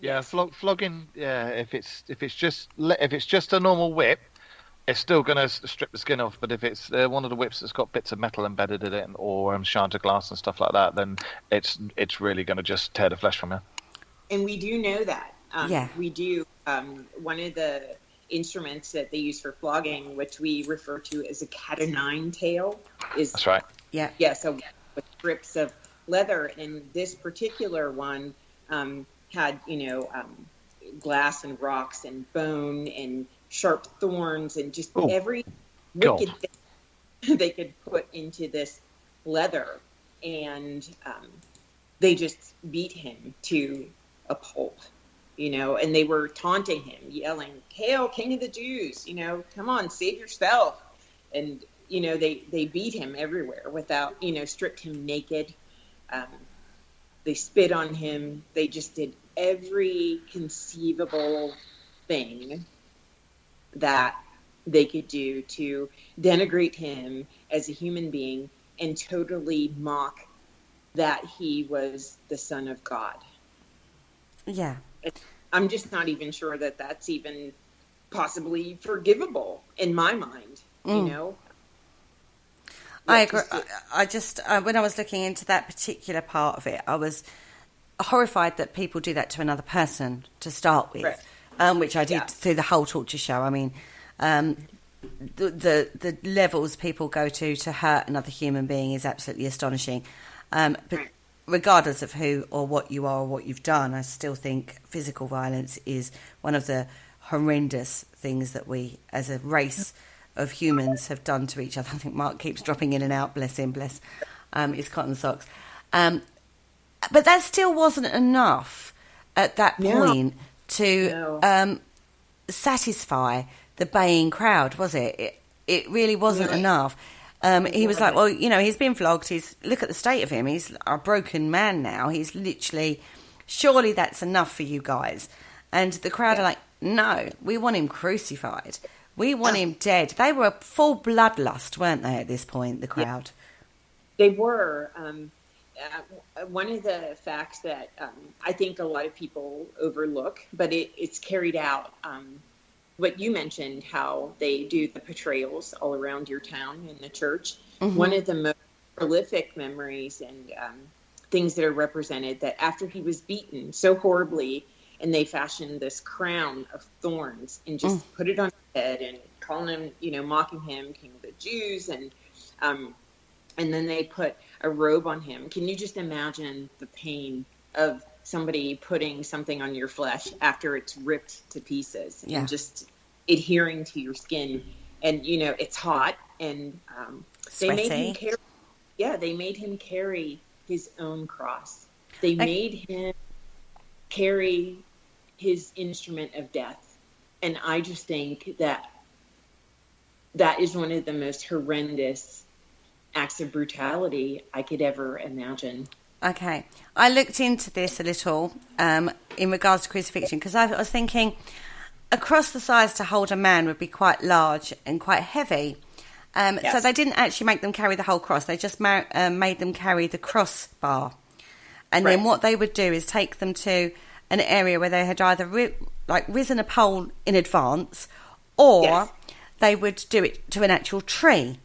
D: Yeah, flogging. Yeah, if it's just a normal whip, it's still going to strip the skin off. But if it's one of the whips that's got bits of metal embedded in it, or shards glass and stuff like that, then it's really going to just tear the flesh from you. And
E: we do know that. We do. One of the instruments that they use for flogging, which we refer to as a cat-o'-nine tail, is
D: that's right.
E: Yeah, so with strips of leather, and this particular one had, glass and rocks and bone and sharp thorns and just every wicked thing they could put into this leather, and they just beat him to a pulp, and they were taunting him, yelling, "Hail, King of the Jews! Come on, save yourself!" And they beat him everywhere without, stripped him naked. They spit on him. They just did every conceivable thing that they could do to denigrate him as a human being and totally mock that he was the Son of God.
C: Yeah.
E: I'm just not even sure that that's even possibly forgivable in my mind,
C: I agree. I just, when I was looking into that particular part of it, I was horrified that people do that to another person to start with, which I did through the whole torture show. I mean, the levels people go to hurt another human being is absolutely astonishing. But regardless of who or what you are or what you've done, I still think physical violence is one of the horrendous things that we, as a race of humans, have done to each other. I think Mark keeps dropping in and out, bless him, bless his cotton socks. But that still wasn't enough at that point to satisfy the baying crowd, was it? It really wasn't enough. He was like, well, you know, he's been flogged. Look at the state of him. He's a broken man now. He's literally, surely that's enough for you guys. And the crowd are like, no, we want him crucified. We want him dead. They were full bloodlust, weren't they, at this point, the crowd?
E: They were. One of the facts that I think a lot of people overlook, but it's carried out, what you mentioned, how they do the portrayals all around your town in the church. Mm-hmm. One of the most prolific memories and things that are represented, that after he was beaten so horribly, and they fashioned this crown of thorns and just put it on his head and calling him, you know, mocking him, King of the Jews, and then they put a robe on him. Can you just imagine the pain of somebody putting something on your flesh after it's ripped to pieces and just adhering to your skin? And, you know, it's hot, and they made him carry his own cross. They made him carry his instrument of death. And I just think that is one of the most horrendous acts of brutality I could ever imagine.
C: Okay. I looked into this a little in regards to crucifixion, because I was thinking a cross the size to hold a man would be quite large and quite heavy. So they didn't actually make them carry the whole cross. They just made them carry the crossbar. And then what they would do is take them to an area where they had either risen a pole in advance, or they would do it to an actual tree.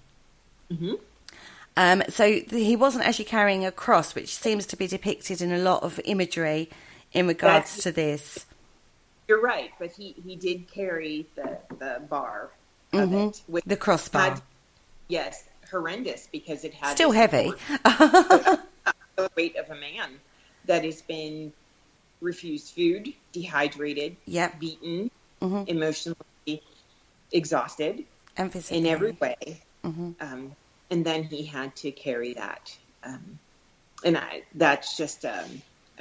C: Mm-hmm. So he wasn't actually carrying a cross, which seems to be depicted in a lot of imagery in regards to this.
E: You're right, but he did carry the bar of it. With
C: the crossbar.
E: Yes, horrendous, because it had...
C: Still heavy.
E: The weight of a man that has been refused food, dehydrated, beaten, emotionally exhausted,
C: and physically.
E: In every way.
C: Mm-hmm.
E: And then he had to carry that. That's just a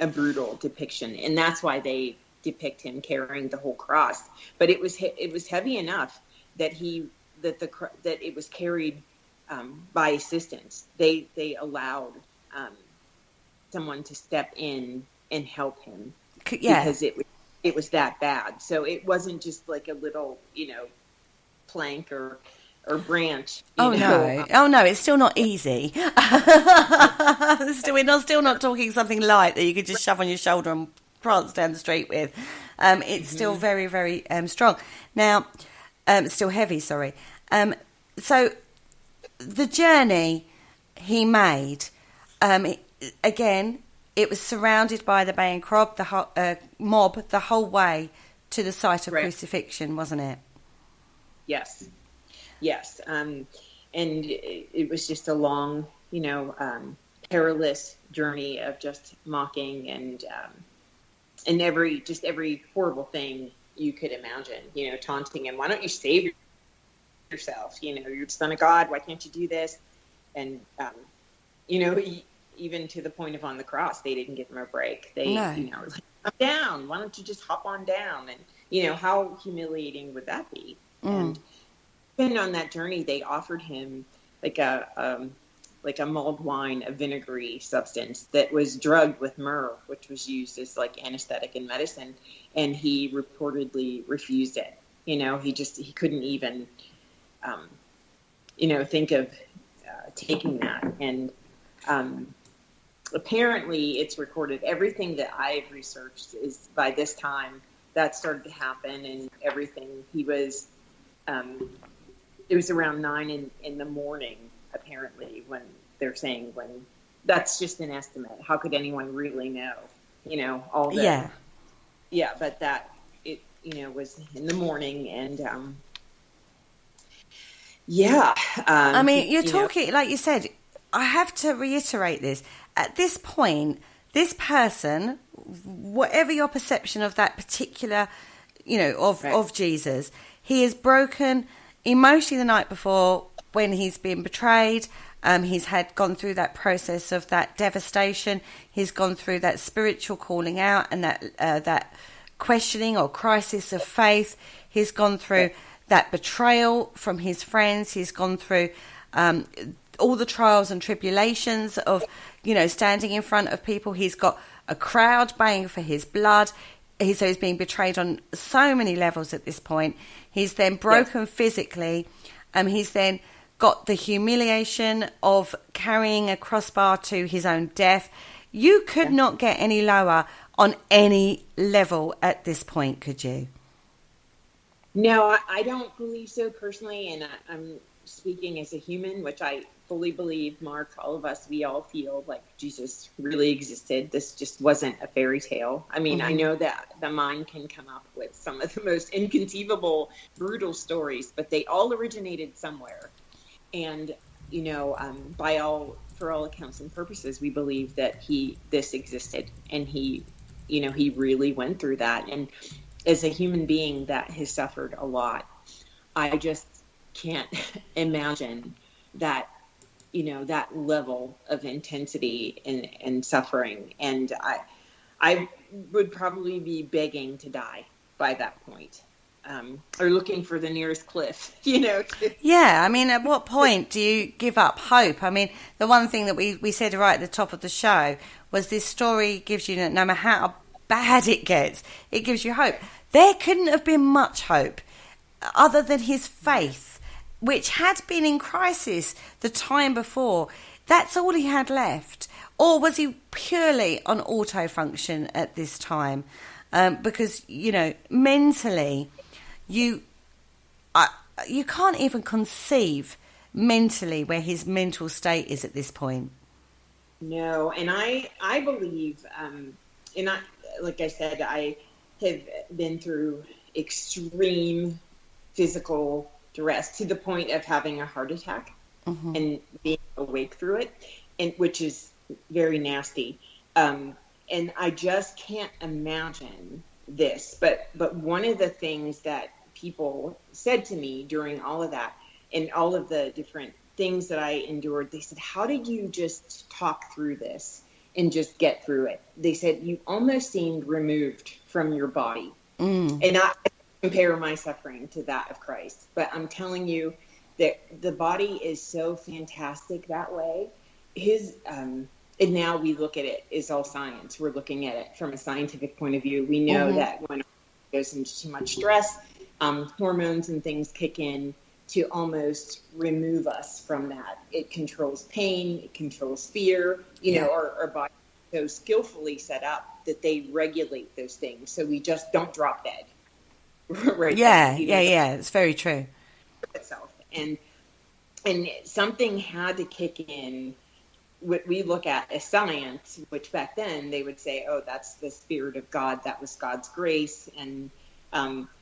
E: brutal depiction. And that's why they depict him carrying the whole cross. But it was heavy enough that it was carried by assistance. They allowed someone to step in and help him because it was that bad. So it wasn't just like a little, you know, plank or branch.
C: No, it's still not easy. We're still not talking something light that you could just shove on your shoulder and prance down the street with. It's still very, very strong. Now, still heavy, sorry. So the journey he made, again, it was surrounded by the baying mob the whole way to the site of crucifixion, wasn't it?
E: Yes. And it was just a long, you know, perilous journey of just mocking and every horrible thing you could imagine, you know, taunting him. Why don't you save yourself? You know, you're the Son of God. Why can't you do this? And, you know, even to the point of on the cross, they didn't give him a break. They, you know, were like, come down. Why don't you just hop on down? And, you know, how humiliating would that be? And even on that journey, they offered him like a mulled wine, a vinegary substance that was drugged with myrrh, which was used as like anesthetic in medicine. And he reportedly refused it. You know, he couldn't even, you know, think of taking that. And apparently it's recorded. Everything that I've researched is by this time that started to happen and everything. He was, it was around 9 in the morning, apparently, when they're saying that's just an estimate. How could anyone really know, you know, all the, but that it, you know, was in the morning and, I
C: mean, you're talking, like you said, I have to reiterate this. At this point, this person, whatever your perception of that particular, you know, of Jesus, he is broken emotionally the night before when he's been betrayed. He's gone through that process of that devastation. He's gone through that spiritual calling out and that questioning or crisis of faith. He's gone through that betrayal from his friends. He's gone through all the trials and tribulations of, standing in front of people. He's got a crowd baying for his blood. He's being betrayed on so many levels at this point. He's then broken physically. He's then got the humiliation of carrying a crossbar to his own death. You could not get any lower on any level at this point, could you?
E: No, I don't believe so personally, and I'm speaking as a human, which I fully believe, Mark, all of us, we all feel like Jesus really existed. This just wasn't a fairy tale. I mean, I know that the mind can come up with some of the most inconceivable, brutal stories, but they all originated somewhere. And, for all accounts and purposes, we believe that this existed, and he really went through that. And as a human being that has suffered a lot, I just can't imagine that, that level of intensity and suffering. And I would probably be begging to die by that point. Or looking for the nearest cliff,
C: Yeah, I mean, at what point do you give up hope? I mean, the one thing that we said right at the top of the show was this story gives you, no matter how bad it gets, it gives you hope. There couldn't have been much hope other than his faith, which had been in crisis the time before. That's all he had left. Or was he purely on auto function at this time? Because, mentally... You can't even conceive mentally where his mental state is at this point.
E: No, and I believe, like I said, I have been through extreme physical duress to the point of having a heart attack and being awake through it, and which is very nasty. And I just can't imagine this. But one of the things that people said to me during all of that and all of the different things that I endured, they said, how did you just talk through this and just get through it? They said, you almost seemed removed from your body. And I compare my suffering to that of Christ. But I'm telling you that the body is so fantastic that way. And now we look at it as all science. We're looking at it from a scientific point of view. We know that when it goes into too much stress, hormones and things kick in to almost remove us from that. It controls pain, it controls fear. Our body is so skillfully set up that they regulate those things, so we just don't drop dead. Right?
C: Yeah. It's very true.
E: Itself. And something had to kick in. What we look at as science, which back then they would say, oh, that's the Spirit of God, that was God's grace. And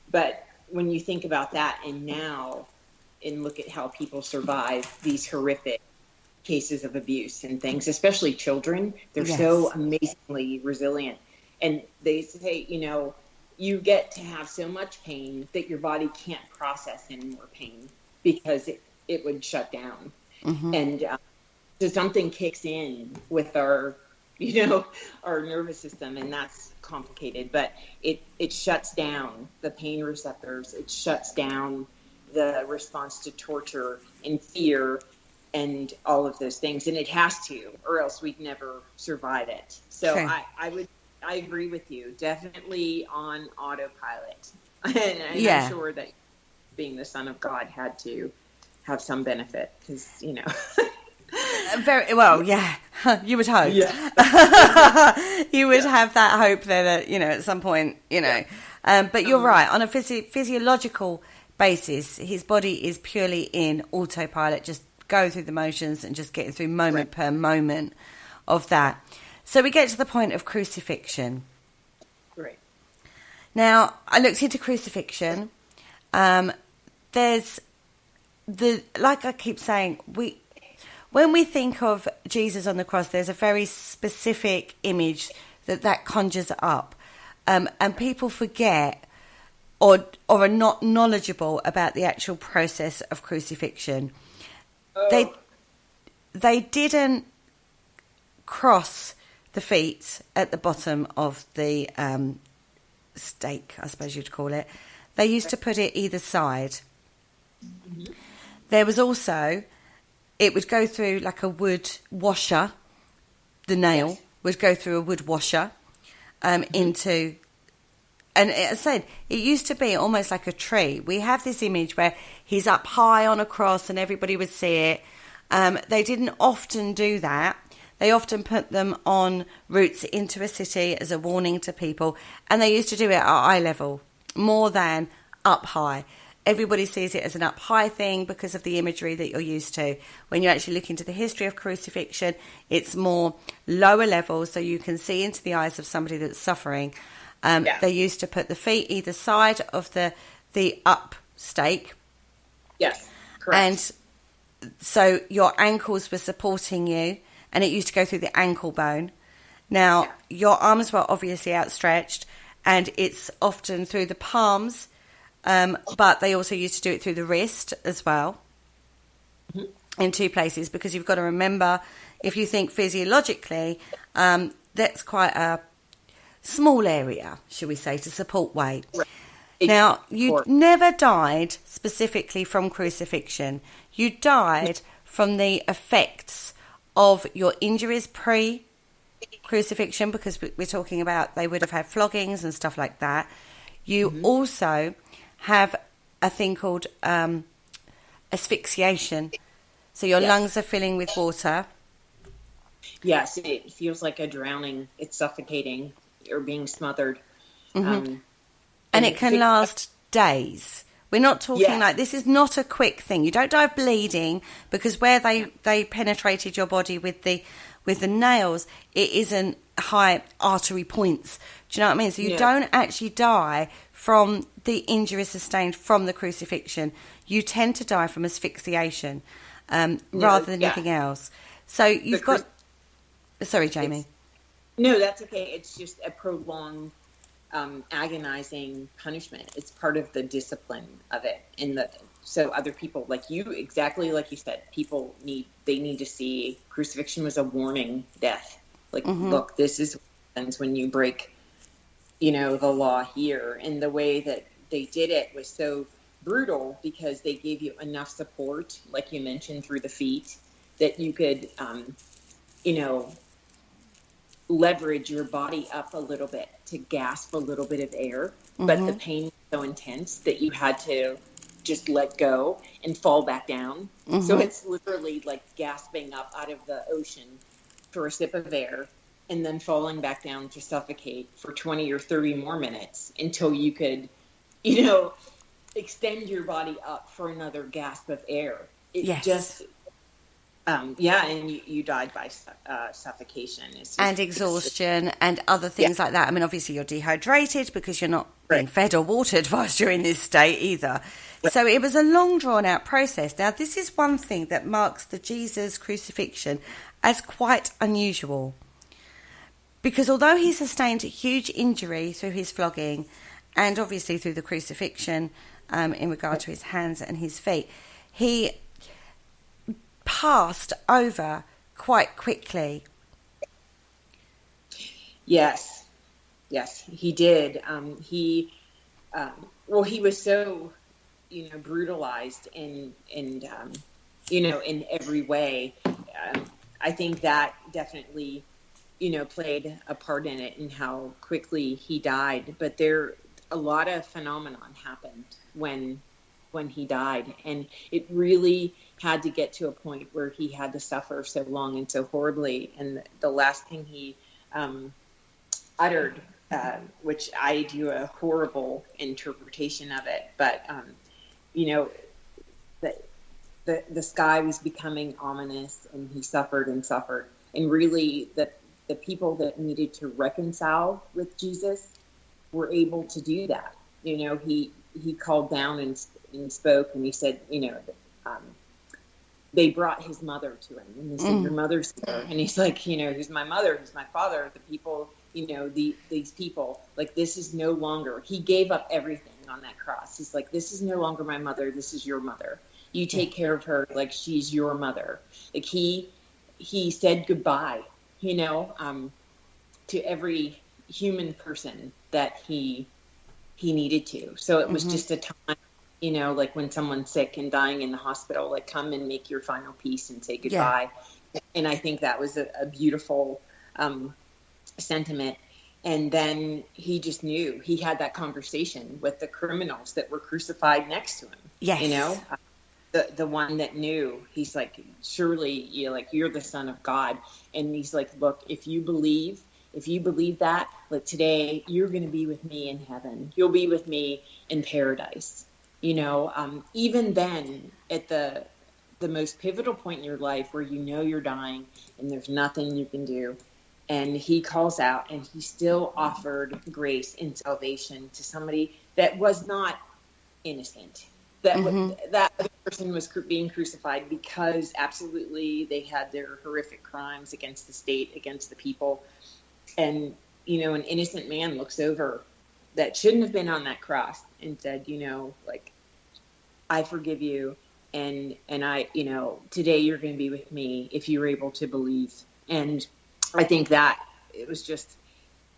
E: but when you think about that and now and look at how people survive these horrific cases of abuse and things, especially children, they're so amazingly resilient. And they say, you get to have so much pain that your body can't process any more pain because it would shut down. And so something kicks in with our nervous system, and that's complicated, but it shuts down the pain receptors. It shuts down the response to torture and fear and all of those things. And it has to, or else we'd never survive it. So sure. I agree with you. Definitely on autopilot. And I'm sure that being the Son of God had to have some benefit because,
C: Very well, yeah. You would hope.
E: Yeah.
C: You would have that hope there that, at some point, But you're right. On a physiological basis, his body is purely in autopilot, just go through the motions and just getting through moment per moment of that. So we get to the point of crucifixion.
E: Right.
C: Now, I looked into crucifixion. There's like I keep saying, when we think of Jesus on the cross, there's a very specific image that conjures up. And people forget or are not knowledgeable about the actual process of crucifixion. they didn't cross the feet at the bottom of the stake, I suppose you'd call it. They used to put it either side. Mm-hmm. There was also, it would go through like a wood washer. The nail would go through a wood washer into, and as I said, it used to be almost like a tree. We have this image where he's up high on a cross and everybody would see it. They didn't often do that. They often put them on routes into a city as a warning to people, and they used to do it at eye level more than up high. Everybody sees it as an up high thing because of the imagery that you're used to. When you actually look into the history of crucifixion, it's more lower level, so you can see into the eyes of somebody that's suffering. They used to put the feet either side of the up stake.
E: Yes, correct.
C: And so your ankles were supporting you, and it used to go through the ankle bone. Now, your arms were obviously outstretched, and it's often through the palms, but they also used to do it through the wrist as well, in two places, because you've got to remember, if you think physiologically, that's quite a small area, should we say, to support weight. Right. Now, you never died specifically from crucifixion. You died from the effects of your injuries pre-crucifixion, because we're talking about they would have had floggings and stuff like that. You also have a thing called asphyxiation. So your lungs are filling with water.
E: Yes, it feels like a drowning. It's suffocating or being smothered.
C: And it can last days. We're not talking like, this is not a quick thing. You don't die of bleeding, because where they penetrated your body with the nails, it isn't high artery points. Do you know what I mean? So you don't actually die from the injury sustained from the crucifixion. You tend to die from asphyxiation rather than anything else. So you've got... Sorry, Jamie.
E: No, that's okay. It's just a prolonged, agonizing punishment. It's part of the discipline of it. So other people, like you, exactly like you said, they need to see crucifixion was a warning death. Like, look, this is what happens when you break, the law here. And the way that they did it was so brutal, because they gave you enough support, like you mentioned, through the feet, that you could, leverage your body up a little bit to gasp a little bit of air. But the pain was so intense that you had to just let go and fall back down. So it's literally like gasping up out of the ocean for a sip of air, and then falling back down to suffocate for 20 or 30 more minutes until you could, extend your body up for another gasp of air. And you died by suffocation.
C: And exhaustion and other things like that. I mean, obviously you're dehydrated because you're not being fed or watered whilst you're in this state either. Right. So it was a long, drawn-out process. Now, this is one thing that marks the Jesus crucifixion as quite unusual. Because although he sustained a huge injury through his flogging and obviously through the crucifixion in regard to his hands and his feet, he passed over quite quickly. Yes, he did. He was so, brutalized in every way. I think that definitely, played a part in it and how quickly he died. But a lot of phenomenon happened when he died, and it really had to get to a point where he had to suffer so long and so horribly. And the last thing he uttered, which I do a horrible interpretation of it, but the sky was becoming ominous, and he suffered and suffered. And really, the people that needed to reconcile with Jesus were able to do that. He called down and spoke, and he said, they brought his mother to him, and they said, your mother's here. And he's like, who's my mother, who's my father, the people, these people, like, this is no longer, he gave up everything on that cross. He's like, this is no longer my mother, this is your mother. You take care of her like she's your mother. Like, he
E: he said goodbye, to every human person that he needed to. So it was just a time, like when someone's sick and dying in the hospital, like come and make your final peace and say goodbye. Yeah. And I think that was a beautiful sentiment. And then he just knew he had that conversation with the criminals that were crucified next to him.
C: Yes.
E: The one that knew, he's like, surely you're the Son of God. And he's like, look, if you believe that, like today, you're going to be with me in heaven. You'll be with me in paradise. Even then, at the most pivotal point in your life where you're dying and there's nothing you can do, and he calls out, and he still offered grace and salvation to somebody that was not innocent. That other person was being crucified because absolutely they had their horrific crimes against the state, against the people. And, an innocent man looks over that shouldn't have been on that cross and said, I forgive you. And I, today you're going to be with me if you're able to believe. And I think that it was just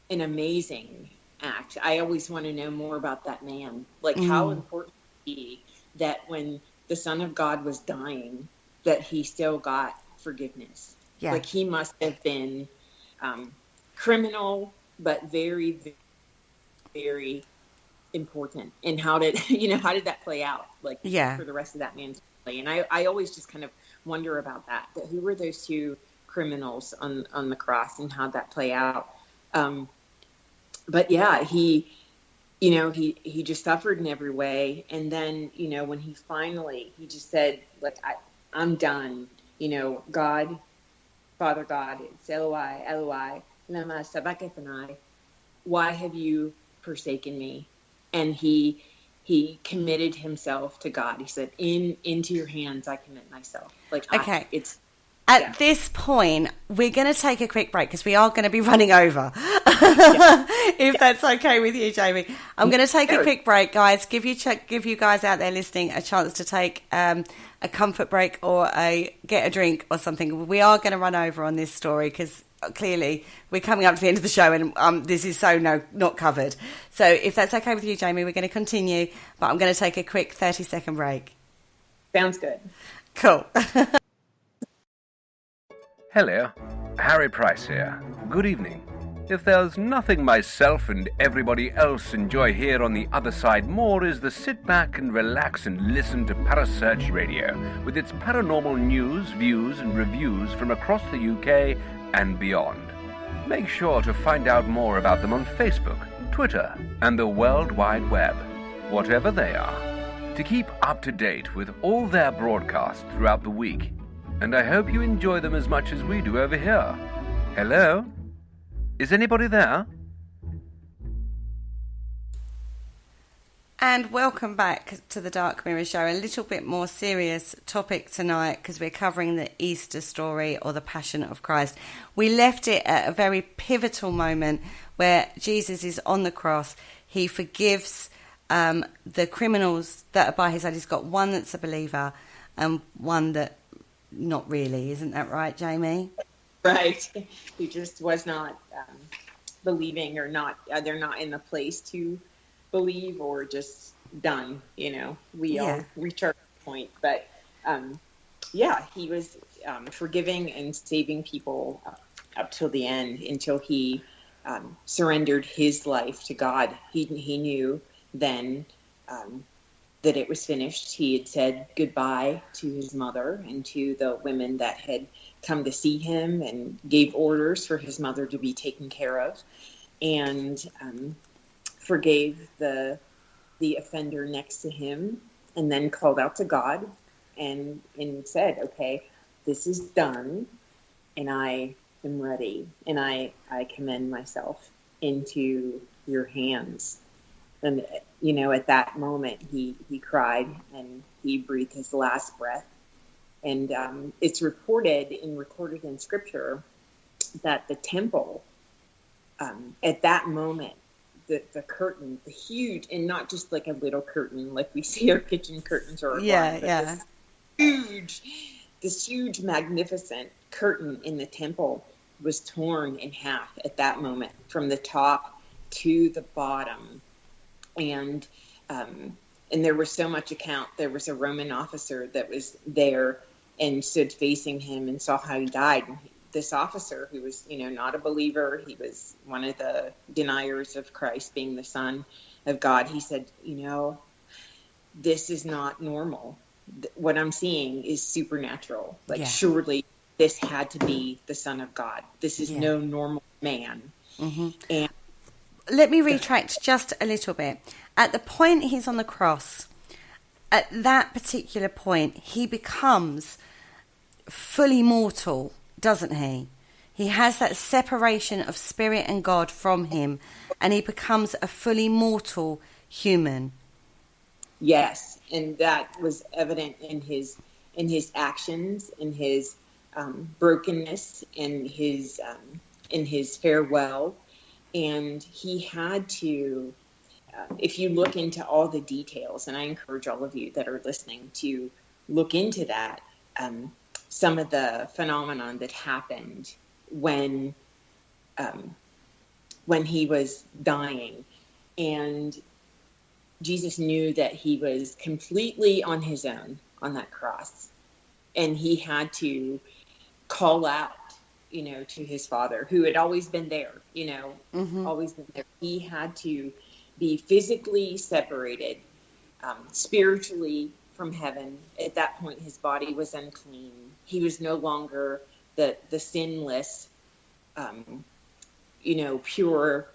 E: an amazing act. I always want to know more about that man, how important he that when the Son of God was dying, that he still got forgiveness. Yeah. Like he must have been criminal, but very, very, very important. And how did that play out? For the rest of that man's play. And I always just kind of wonder about that who were those two criminals on the cross and how'd that play out? But yeah, he just suffered in every way. And then, when he just said, I'm done, God, Father God, it's Eloi, Eloi, lama sabachthani, why have you forsaken me? And he committed himself to God. He said, into your hands I commit myself.
C: Okay. At this point, we're going to take a quick break because we are going to be running over. If that's okay with you, Jamie. I'm going to take a quick break, guys. Give you guys out there listening a chance to take a comfort break or get a drink or something. We are going to run over on this story because clearly we're coming up to the end of the show and this is not covered. So if that's okay with you, Jamie, we're going to continue, but I'm going to take a quick 30-second break.
E: Sounds good.
C: Cool.
F: Hello, Harry Price here. Good evening. If there's nothing myself and everybody else enjoy here on the other side more is the sit back and relax and listen to Parasearch Radio with its paranormal news, views and reviews from across the UK and beyond. Make sure to find out more about them on Facebook, Twitter and the World Wide Web, whatever they are, to keep up to date with all their broadcasts throughout the week. And I hope you enjoy them as much as we do over here. Hello? Is anybody there?
C: And welcome back to the Dark Mirror Show. A little bit more serious topic tonight because we're covering the Easter story or the Passion of Christ. We left it at a very pivotal where Jesus is on the cross. He forgives the criminals that are by his side. He's got one that's a believer and one that not really. Isn't that right, Jamie?
E: Right. Who just was not believing or not, they're not in the place to believe or just done, we all reach our point. But he was forgiving and saving people up till the end, until he surrendered his life to God. He knew then that it was finished. He had said goodbye to his mother and to the women that had come to see him, and gave orders for his mother to be taken care of, and forgave the offender next to him, and then called out to God and said, okay, this is done, and I am ready, and I commend myself into your hands. And at that moment he cried and he breathed his last breath. And it's recorded in scripture that the temple, at that moment, the curtain, the huge, and not just like a little curtain like we see our kitchen curtains or huge this huge, magnificent curtain in the temple was torn in half at that moment from the top to the bottom. And there was so much account. There was a Roman officer that was there and stood facing him and saw how he died. And this officer, who was, not a believer, he was one of the deniers of Christ being the Son of God. He said, this is not normal. What I'm seeing is supernatural. Surely this had to be the Son of God. This is no normal man.
C: Mm-hmm.
E: And
C: let me retract just a little bit. At the point he's on the cross, at that particular point, he becomes fully mortal, doesn't he? He has that separation of spirit and God from him, and he becomes a fully mortal human.
E: Yes, and that was evident in his actions, in his brokenness, in his farewell. And he had to, if you look into all the details, and I encourage all of you that are listening to look into that, some of the phenomenon that happened when he was dying. And Jesus knew that he was completely on his own on that cross. And he had to call out, to his Father, who had always been there, always been there. He had to be physically separated, spiritually from heaven. At that point, his body was unclean. He was no longer the sinless, pure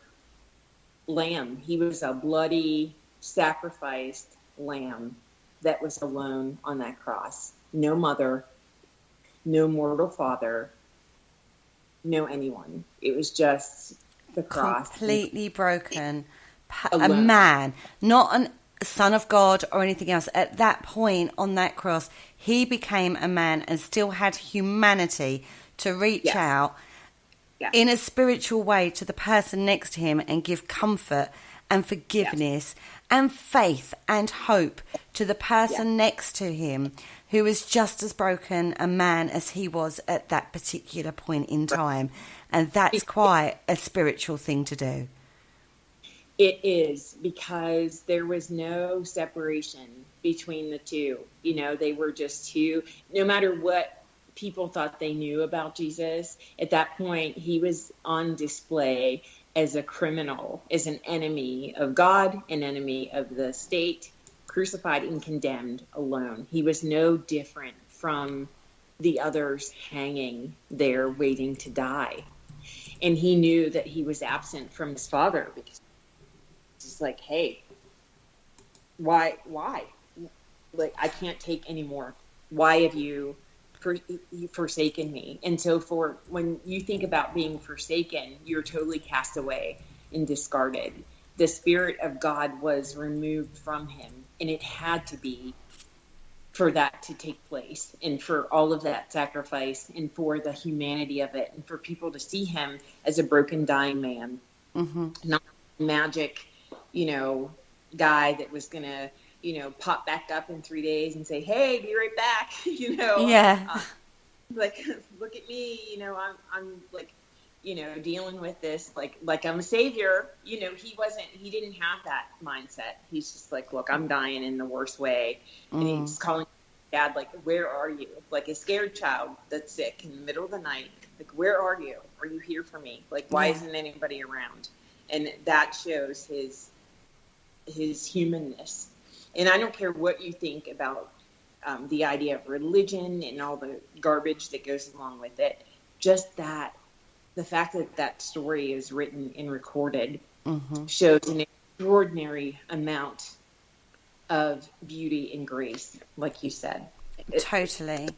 E: lamb. He was a bloody, sacrificed lamb that was alone on that cross. No mother, no mortal father, no anyone. It was just the cross.
C: Completely broken. A
E: Alone.
C: man, not a son of God or anything else. At that point on that cross, he became a man and still had humanity to reach out in a spiritual way to the person next to him and give comfort and forgiveness and faith and hope to the person next to him who was just as broken a man as he was at that particular point in time. And that's quite a spiritual thing to do.
E: It is, because there was no separation between the two. They were just two. No matter what people thought they knew about Jesus, at that point, he was on display as a criminal, as an enemy of God, an enemy of the state, crucified and condemned alone. He was no different from the others hanging there waiting to die. And he knew that he was absent from his Father, because it's like, hey, why? Like, I can't take anymore. Why have you forsaken me? And so when you think about being forsaken, you're totally cast away and discarded. The Spirit of God was removed from him, and it had to be for that to take place, and for all of that sacrifice, and for the humanity of it, and for people to see him as a broken, dying man, not magic, guy that was gonna, pop back up in 3 days and say, "Hey, be right back," like, look at me, I'm like, dealing with this, like I'm a savior. He didn't have that mindset. He's just like, look, I'm dying in the worst way. And he's calling Dad, like, where are you? Like a scared child that's sick in the middle of the night. Like, where are you? Are you here for me? Like, why isn't anybody around? And that shows his humanness. And I don't care what you think about the idea of religion and all the garbage that goes along with it. Just that, the fact that story is written and recorded shows an extraordinary amount of beauty and grace, like you said.
C: Totally.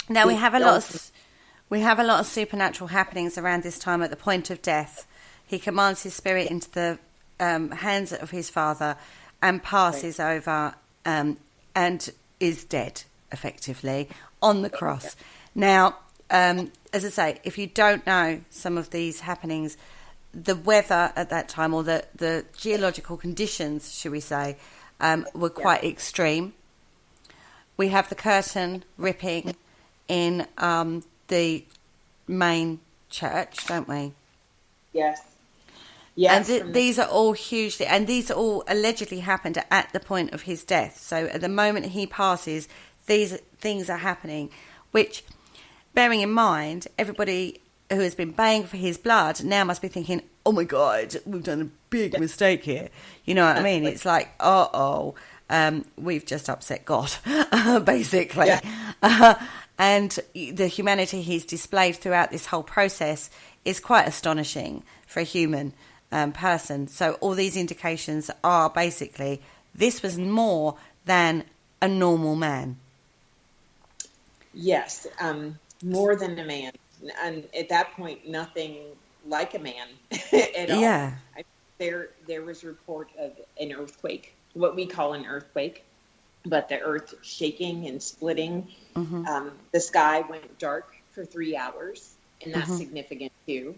C: Now we have a lot of supernatural happenings around this time. At the point of death, he commands his spirit into the hands of his Father and passes over and is dead, effectively, on the cross. Now, as I say, if you don't know some of these happenings, the weather at that time, or the geological conditions, should we say, were quite extreme. we have the curtain ripping in the main church, don't we?
E: Yes. Yes.
C: And these are all hugely, and these all allegedly happened at the point of his death. So at the moment he passes, these things are happening, which, bearing in mind, everybody who has been baying for his blood now must be thinking, oh my God, we've done a big mistake here. You know what I mean? It's like, we've just upset God, basically.
E: Yeah.
C: And the humanity he's displayed throughout this whole process is quite astonishing for a human person. So all these indications are basically, this was more than a normal man.
E: Yes, more than a man. And at that point, nothing like a man at all.
C: Yeah.
E: There was report of an earthquake, what we call an earthquake, but the earth shaking and splitting.
C: Mm-hmm.
E: The sky went dark for 3 hours, and that's
C: Mm-hmm.
E: significant too.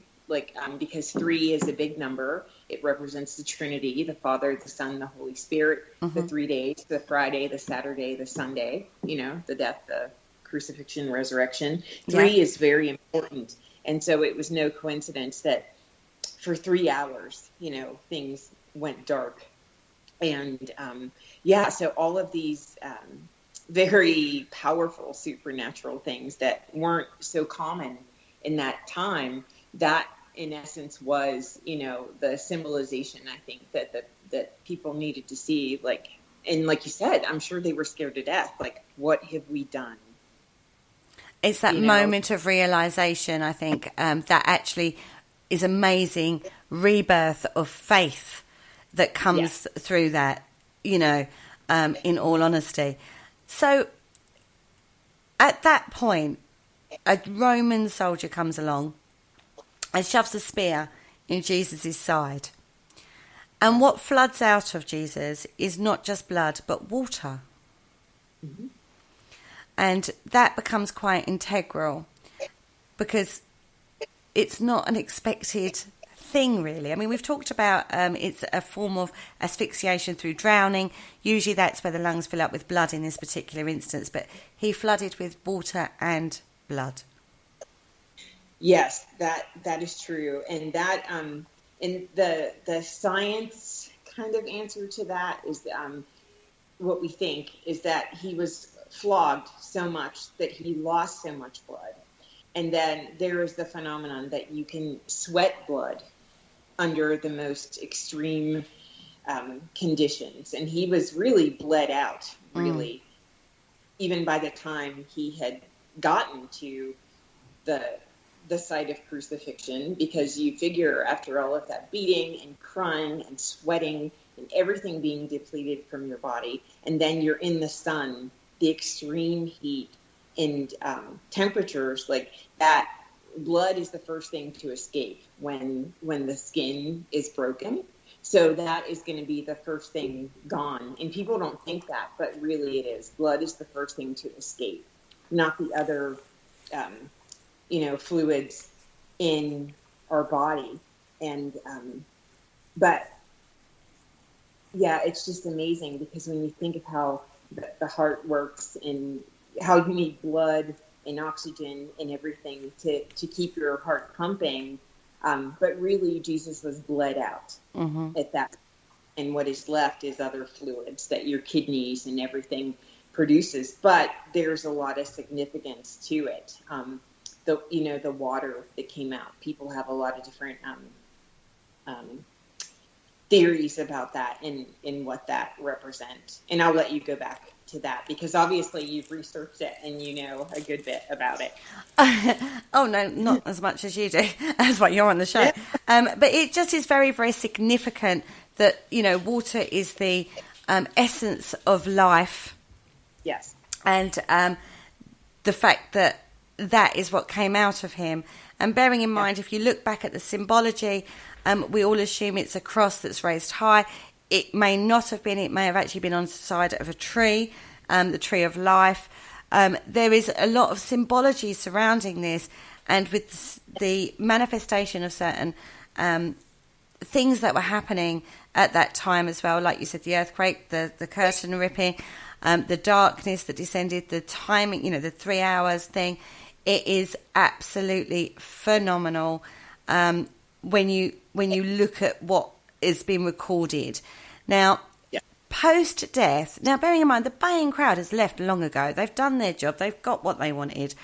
E: Because 3 is a big number. It represents the Trinity, the Father, the Son, the Holy Spirit,
C: Mm-hmm.
E: the 3 days, the Friday, the Saturday, the Sunday, the death, the crucifixion, resurrection. 3 is very important. And so it was no coincidence that for 3 hours, things went dark. And so all of these very powerful supernatural things that weren't so common in that time, that in essence was, the symbolization, I think, that people needed to see. And like you said, I'm sure they were scared to death. Like, what have we done?
C: It's that moment of realization, I think, that actually is amazing rebirth of faith that comes through that, in all honesty. So at that point, a Roman soldier comes along and shoves a spear in Jesus' side. And what floods out of Jesus is not just blood, but water.
E: Mm-hmm.
C: And that becomes quite integral because it's not an expected thing, really. I mean, we've talked about it's a form of asphyxiation through drowning. Usually that's where the lungs fill up with blood in this particular instance, but he flooded with water and blood.
E: Yes, that is true. And that and the science kind of answer to that is what we think is that he was flogged so much that he lost so much blood. And then there is the phenomenon that you can sweat blood under the most extreme conditions. And he was really bled out, really, even by the time he had gotten to the site of crucifixion, because you figure after all of that beating and crying and sweating and everything being depleted from your body, and then you're in the sun, the extreme heat and temperatures like that, blood is the first thing to escape when the skin is broken. So that is going to be the first thing gone. And people don't think that, but really it is. Blood is the first thing to escape, not the other, fluids in our body. And, but yeah, it's just amazing because when you think of how the heart works and how you need blood and oxygen and everything to keep your heart pumping. But really, Jesus was bled out at that. And what is left is other fluids that your kidneys and everything produces. But there's a lot of significance to it. The water that came out. People have a lot of different theories about that and what that represents. And I'll let you go back to that because obviously you've researched it and you know a good bit about it.
C: Oh no, not as much as you do. That's why you're on the show. But it just is very, very significant that water is the essence of life.
E: Yes.
C: And the fact that is what came out of him. And bearing in mind, if you look back at the symbology, we all assume it's a cross that's raised high. It may not have been. It may have actually been on the side of a tree, the tree of life. There is a lot of symbology surrounding this, and with the manifestation of certain things that were happening at that time as well, like you said, the earthquake, the curtain ripping. the darkness that descended, the timing, the 3 hours thing. It is absolutely phenomenal when you look at what is being recorded. Now, post-death, now bearing in mind the baying crowd has left long ago. They've done their job. They've got what they wanted.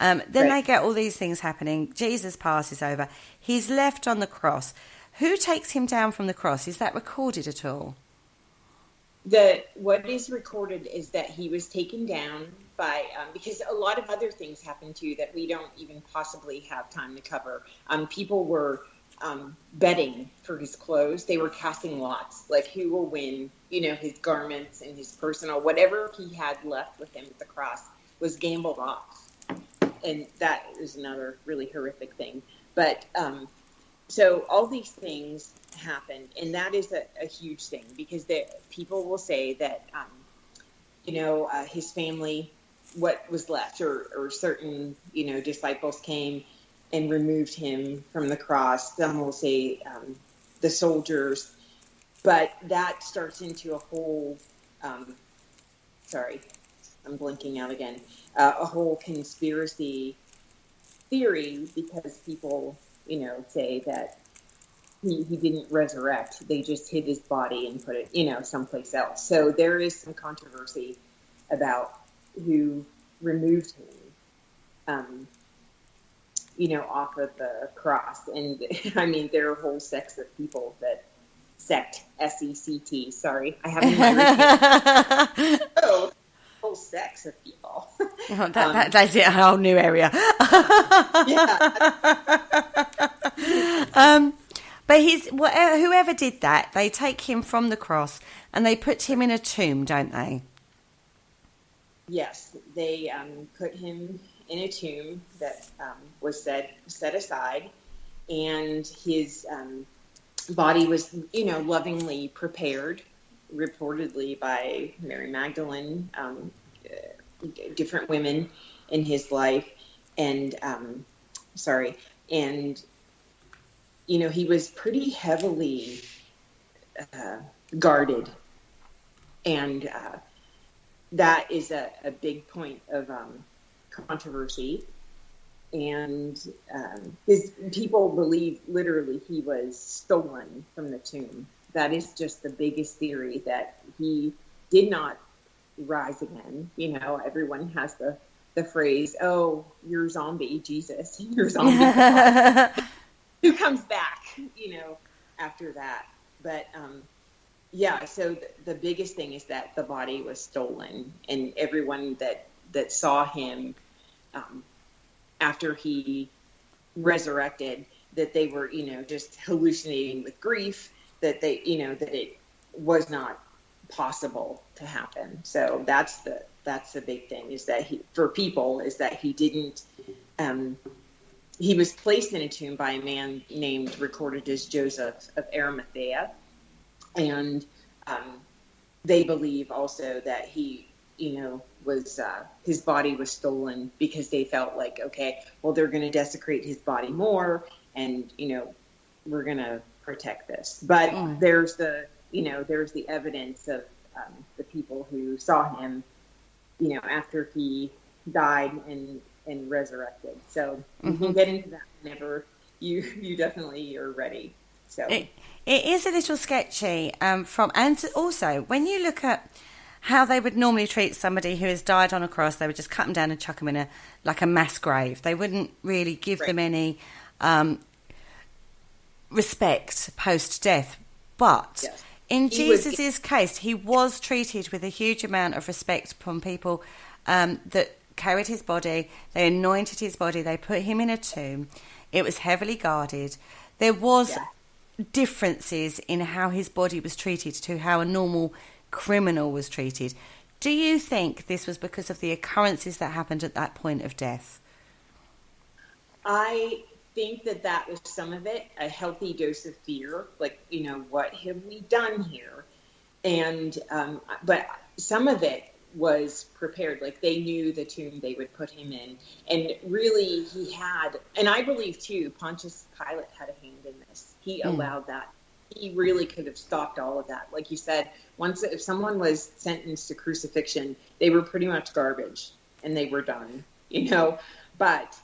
C: Then they get all these things happening. Jesus passes over. He's left on the cross. Who takes him down from the cross? Is that recorded at all?
E: What is recorded is that he was taken down by, because a lot of other things happened too that we don't even possibly have time to cover. People were betting for his clothes. They were casting lots, like who will win, his garments and his personal, whatever he had left with him at the cross was gambled off. And that is another really horrific thing. But so all these things happened, and that is a huge thing, because people will say that, his family, what was left, or certain, disciples came and removed him from the cross. Some will say the soldiers, but that starts into a whole, sorry, I'm blinking out again, a whole conspiracy theory, because people, say that he didn't resurrect. They just hid his body and put it, someplace else. So there is some controversy about who removed him, off of the cross. And I mean, there are a whole sects of people SECT, sorry, I haven't oh, whole sects of people.
C: Oh, that's a whole new area. But whoever did that, they take him from the cross and they put him in a tomb, don't they?
E: Yes, they put him in a tomb that was set aside, and his body was, lovingly prepared, reportedly by Mary Magdalene, different women in his life, and he was pretty heavily guarded, and that is a big point of controversy. And his people believe literally he was stolen from the tomb. That is just the biggest theory, that he did not rise again. Everyone has the phrase, "Oh, you're zombie Jesus, you're zombie." Who comes back, after that. But so the biggest thing is that the body was stolen, and everyone that saw him after he resurrected, that they were, just hallucinating with grief, that they, that it was not possible to happen. So that's the big thing, is that he didn't, he was placed in a tomb by a man recorded as Joseph of Arimathea. And they believe also that he, was his body was stolen because they felt like, okay, well, they're going to desecrate his body more, and we're going to protect this. But there's the evidence of the people who saw him, after he died and resurrected. So you can get into that whenever you definitely are ready. So
C: it is a little sketchy. And also when you look at how they would normally treat somebody who has died on a cross, they would just cut them down and chuck them in a mass grave. They wouldn't really give them any respect post-death. But in Jesus' case, he was treated with a huge amount of respect from people that carried his body. They anointed his body. They put him in a tomb. It was heavily guarded. There was differences in how his body was treated to how a normal criminal was treated. Do you think this was because of the occurrences that happened at that point of death?
E: I think that was some of it, a healthy dose of fear, like, what have we done here? And but some of it was prepared, like they knew the tomb they would put him in, and really he had, and I believe too, Pontius Pilate had a hand in this. He allowed that he really could have stopped all of that. Like you said, if someone was sentenced to crucifixion, they were pretty much garbage and they were done, But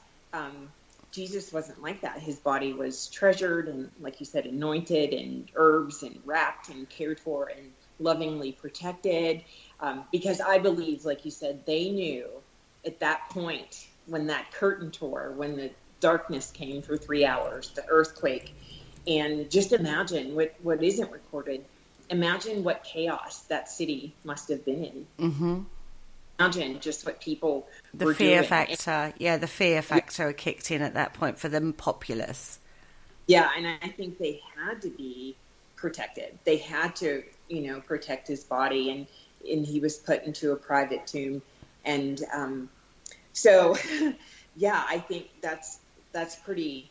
E: Jesus wasn't like that. His body was treasured and, like you said, anointed and herbs and wrapped and cared for and lovingly protected. Because I believe, like you said, they knew at that point when that curtain tore, when the darkness came for 3 hours, the earthquake. And just imagine what isn't recorded. Imagine what chaos that city must have been in.
C: Mm-hmm.
E: Imagine just what people were doing.
C: The fear factor. Yeah, the fear factor kicked in at that point for the populace.
E: Yeah, and I think they had to be protected. They had to, protect his body. And he was put into a private tomb. And so, yeah, I think that's pretty,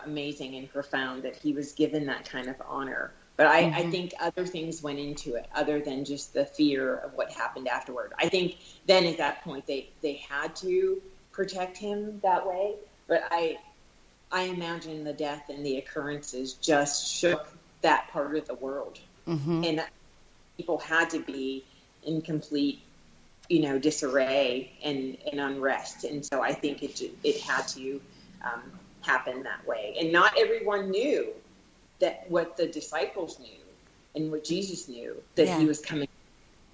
E: amazing and profound that he was given that kind of honor. But I think other things went into it other than just the fear of what happened afterward. I think then at that point they had to protect him that way. But I imagine the death and the occurrences just shook that part of the world. Mm-hmm. And people had to be in complete, disarray and unrest. And so I think it had to happen that way. And not everyone knew that what the disciples knew and what Jesus knew, that he was coming.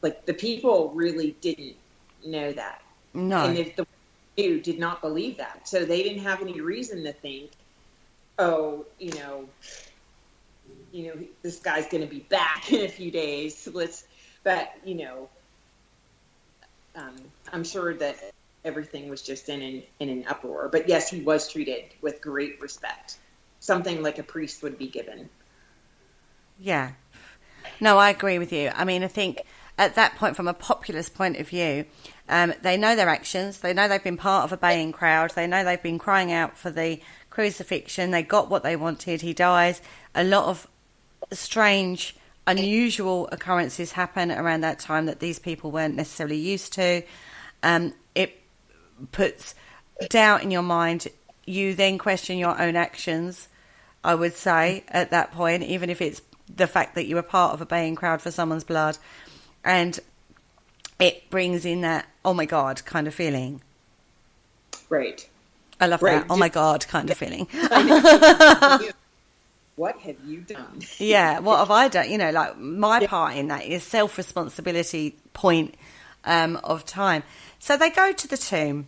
E: Like, the people really didn't know that. No. And if the knew did not believe that. So they didn't have any reason to think, this guy's going to be back in a few days. I'm sure that everything was just in an uproar. But yes, he was treated with great respect. Something like a priest would be given.
C: Yeah. No, I agree with you. I mean, I think at that point, from a populist point of view, they know their actions. They know they've been part of a baying crowd. They know they've been crying out for the crucifixion. They got what they wanted. He dies. A lot of strange, unusual occurrences happen around that time that these people weren't necessarily used to. It puts doubt in your mind. You then question your own actions, I would say, at that point, even if it's the fact that you were part of a baying crowd for someone's blood. And it brings in that, oh my God, kind of feeling.
E: Right.
C: I love that. Oh my God, kind of feeling.
E: What have you done?
C: Yeah, what have I done? Like, my part in that is self-responsibility point of time. So they go to the tomb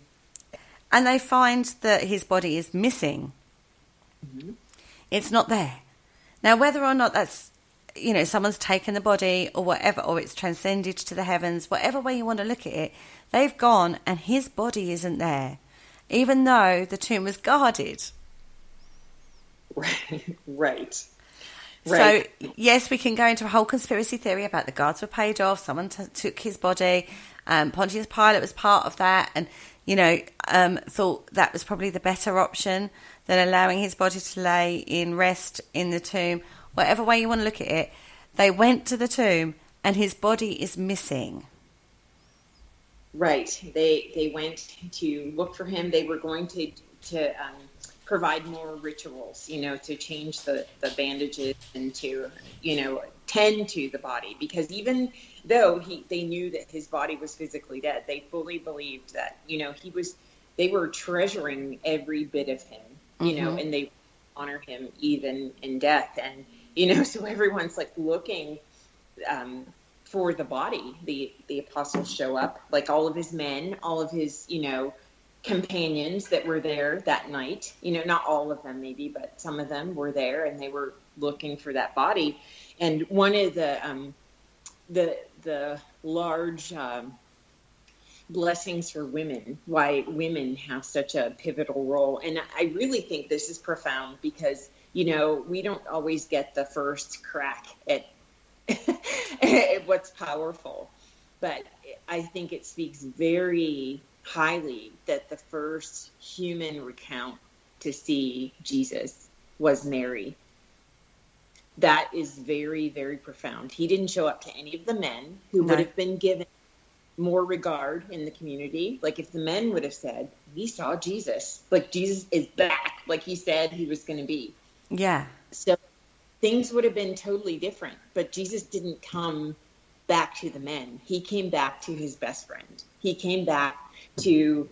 C: and they find that his body is missing. Mm-hmm. It's not there. Now, whether or not that's, someone's taken the body or whatever, or it's transcended to the heavens, whatever way you want to look at it, they've gone and his body isn't there, even though the tomb was guarded.
E: Right.
C: So, yes, we can go into a whole conspiracy theory about the guards were paid off, someone took his body, Pontius Pilate was part of that, and, thought that was probably the better option than allowing his body to lay in rest in the tomb. Whatever way you want to look at it, they went to the tomb and his body is missing.
E: Right. They went to look for him. They were going to provide more rituals, to change the bandages and to, tend to the body. Because even though they knew that his body was physically dead, they fully believed that, they were treasuring every bit of him, mm-hmm. and they honor him even in death. And, so everyone's like looking for the body. The apostles show up, like all of his men, all of his, companions that were there that night, not all of them maybe, but some of them were there and they were looking for that body. And one of the large blessings for women, why women have such a pivotal role. And I really think this is profound because, we don't always get the first crack at what's powerful, but I think it speaks very highly that the first human recount to see Jesus was Mary. That is very, very profound. He didn't show up to any of the men who would have been given more regard in the community. Like if the men would have said, we saw Jesus, like Jesus is back, like he said he was going to be.
C: Yeah.
E: So things would have been totally different. But Jesus didn't come back to the men. He came back to his best friend. He came back to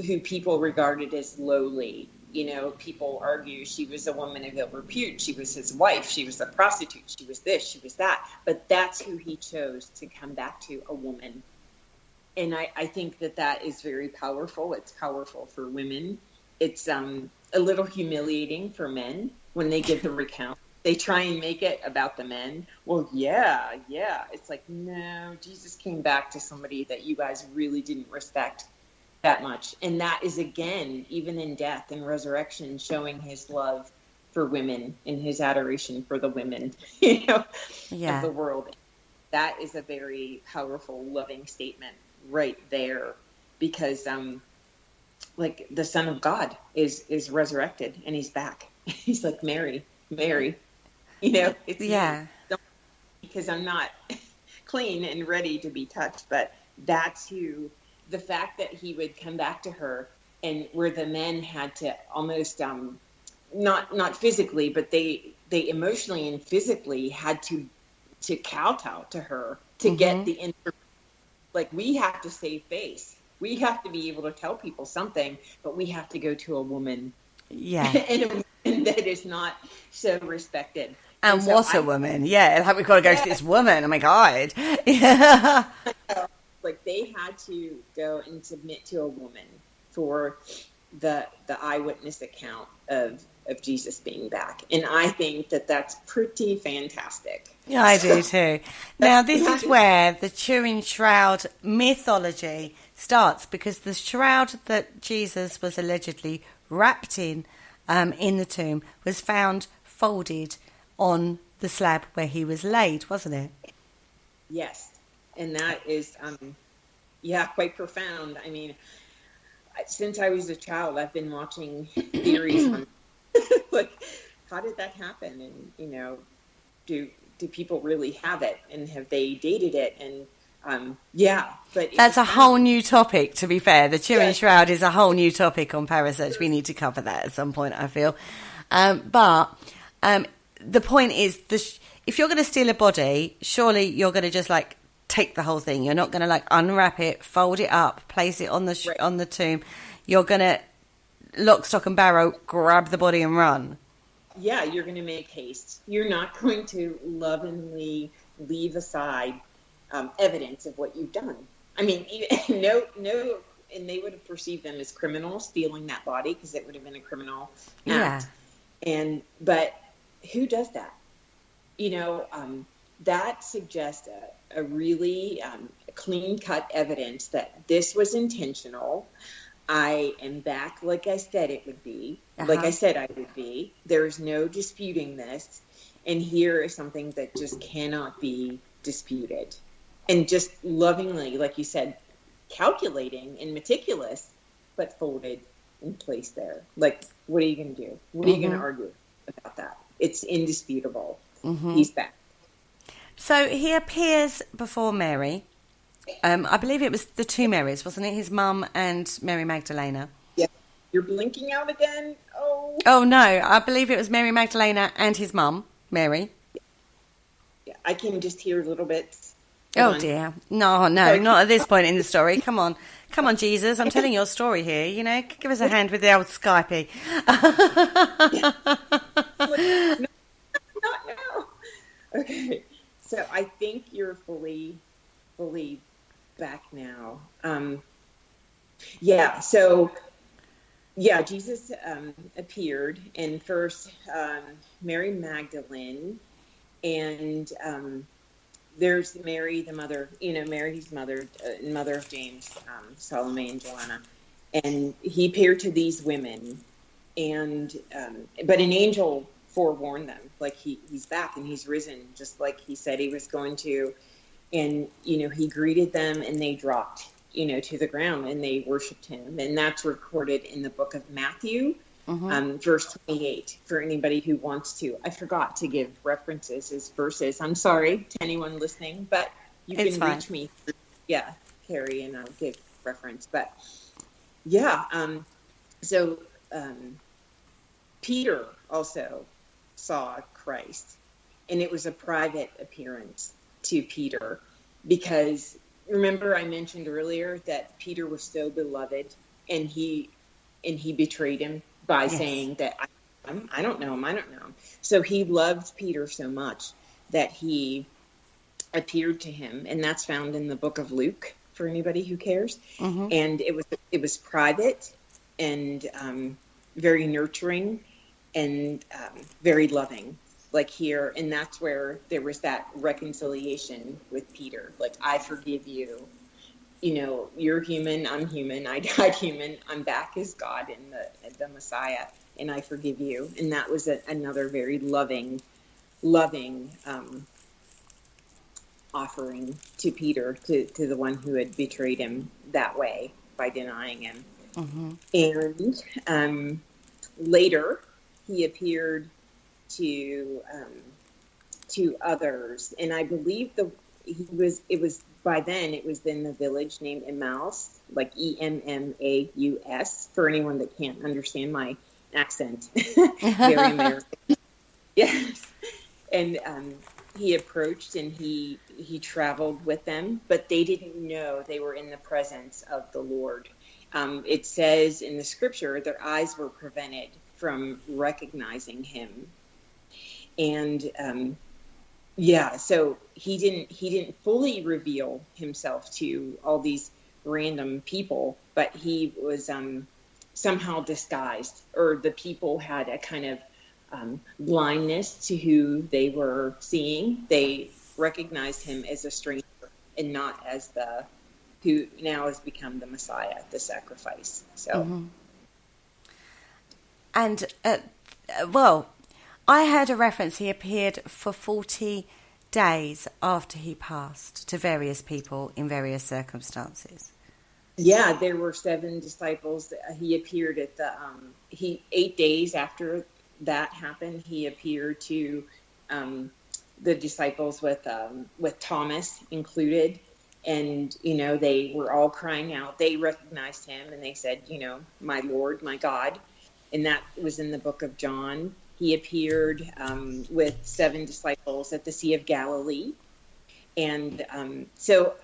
E: who people regarded as lowly. You know, people argue she was a woman of ill repute. She was his wife. She was a prostitute. She was this. She was that. But that's who he chose to come back to, a woman. And I think that is very powerful. It's powerful for women. It's a little humiliating for men when they give the recount. They try and make it about the men. Well, yeah. It's like, no, Jesus came back to somebody that you guys really didn't respect that much. And that is, again, even in death and resurrection, showing his love for women and his adoration for the women, of the world. That is a very powerful, loving statement right there, because like the Son of God is resurrected and he's back. He's like, Mary, it's me. Because I'm not clean and ready to be touched. But that's who, the fact that he would come back to her, and where the men had to almost not physically, but they emotionally and physically had to kowtow to her to get the information. Like, we have to save face. We have to be able to tell people something, but we have to go to a woman. Yeah. And a woman that is not so respected.
C: And so what a woman. Yeah. Like, we've got to go to this woman. Oh my God. Yeah.
E: Like, they had to go and submit to a woman for the eyewitness account of Jesus being back. And I think that's pretty fantastic.
C: Yeah, I do too. Now, this is where the Turin Shroud mythology starts, because the shroud that Jesus was allegedly wrapped in the tomb was found folded on the slab where he was laid, wasn't it?
E: Yes. And that is, quite profound. I mean, since I was a child, I've been watching theories on, like, how did that happen? And, do people really have it? And have they dated it? And, but
C: that's a whole new topic, to be fair. The Turin Shroud is a whole new topic on Parasearch. We need to cover that at some point, I feel. But the point is, if you're going to steal a body, surely you're going to just, like, take the whole thing. You're not going to, like, unwrap it, fold it up, place it on the on the tomb. You're going to lock, stock and barrel, grab the body and run.
E: Yeah, you're going to make haste. You're not going to lovingly leave aside evidence of what you've done. I mean, no, and they would have perceived them as criminals stealing that body, because it would have been a criminal act. But who does that? That suggests a really clean-cut evidence that this was intentional. I am back like I said it would be. Like I said I would be. There's no disputing this. And here is something that just cannot be disputed. And just lovingly, like you said, calculating and meticulous, but folded and placed there. Like, what are you going to do? What are you going to argue about that? It's indisputable. He's back.
C: So he appears before Mary. I believe it was the two Marys, wasn't it? His mum and Mary Magdalena.
E: Yeah. You're blinking out again?
C: Oh, no. I believe it was Mary Magdalena and his mum, Mary.
E: Yeah, I can just hear little bits.
C: Oh, dear. No, not at this point in the story. Come on, Jesus. I'm telling your story here. Give us a hand with the old Skypey.
E: No. Okay. So I think you're fully back now. Jesus appeared, and first Mary Magdalene, and there's Mary, the mother, Mary's mother, mother of James, Salome, and Joanna, and he appeared to these women, and but an angel forewarned them, like he's back and he's risen, just like he said he was going to. And, he greeted them, and they dropped, to the ground, and they worshiped him. And that's recorded in the book of Matthew, verse 28, for anybody who wants to. I forgot to give references as verses. I'm sorry to anyone listening, but you can reach me. Yeah, Carrie, and I'll give reference. But, Peter also saw Christ. And it was a private appearance to Peter, because remember I mentioned earlier that Peter was so beloved, and he betrayed him by saying that I don't know him. So he loved Peter so much that he appeared to him, and that's found in the book of Luke for anybody who cares. Mm-hmm. And it was private and very nurturing and very loving, like here. And that's where there was that reconciliation with Peter. Like, I forgive you. You know, you're human, I'm human, I died human, I'm back as God in the Messiah, and I forgive you. And that was another very loving offering to Peter, to the one who had betrayed him that way by denying him. Mm-hmm. And later he appeared to others, and I believe it was by then it was in the village named Emmaus, like Emmaus, for anyone that can't understand my accent. Very American. Yes. And he approached, and he traveled with them, but they didn't know they were in the presence of the Lord. It says in the scripture their eyes were prevented from recognizing him. And so he didn't fully reveal himself to all these random people, but he was somehow disguised, or the people had a kind of blindness to who they were seeing. They recognized him as a stranger and not as the who now has become the Messiah, the sacrifice. So,
C: mm-hmm. And I heard a reference. He appeared for 40 days after he passed to various people in various circumstances.
E: Yeah, there were 7 disciples. He appeared at 8 days after that happened. He appeared to the disciples with Thomas included, and they were all crying out. They recognized him, and they said, "My Lord, my God," and that was in the book of John. He appeared with 7 disciples at the Sea of Galilee. And so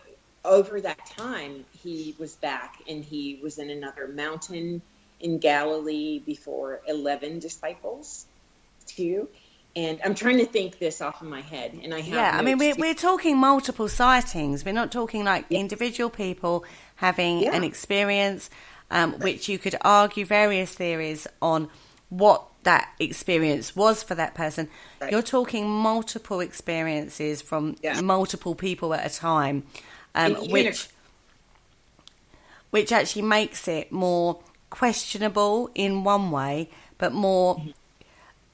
E: over that time, he was back, and he was in another mountain in Galilee before 11 disciples too. And I'm trying to think this off of my head. And I have
C: I mean, we're talking multiple sightings. We're not talking like individual people having an experience, which you could argue various theories on what that experience was for that person. Right. You're talking multiple experiences from multiple people at a time, which actually makes it more questionable in one way, but more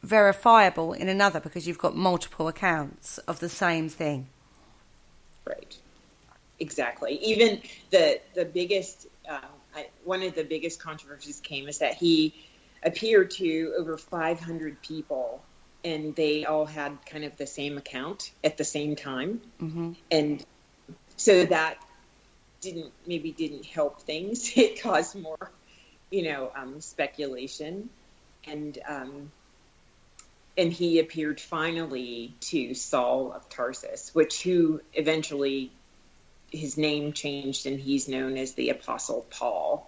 C: verifiable in another, because you've got multiple accounts of the same thing.
E: Right. Exactly. Even the biggest, one of the biggest controversies came is that he appeared to over 500 people, and they all had kind of the same account at the same time. Mm-hmm. And so that didn't help things. It caused more, speculation. And he appeared finally to Saul of Tarsus, who eventually his name changed, and he's known as the Apostle Paul.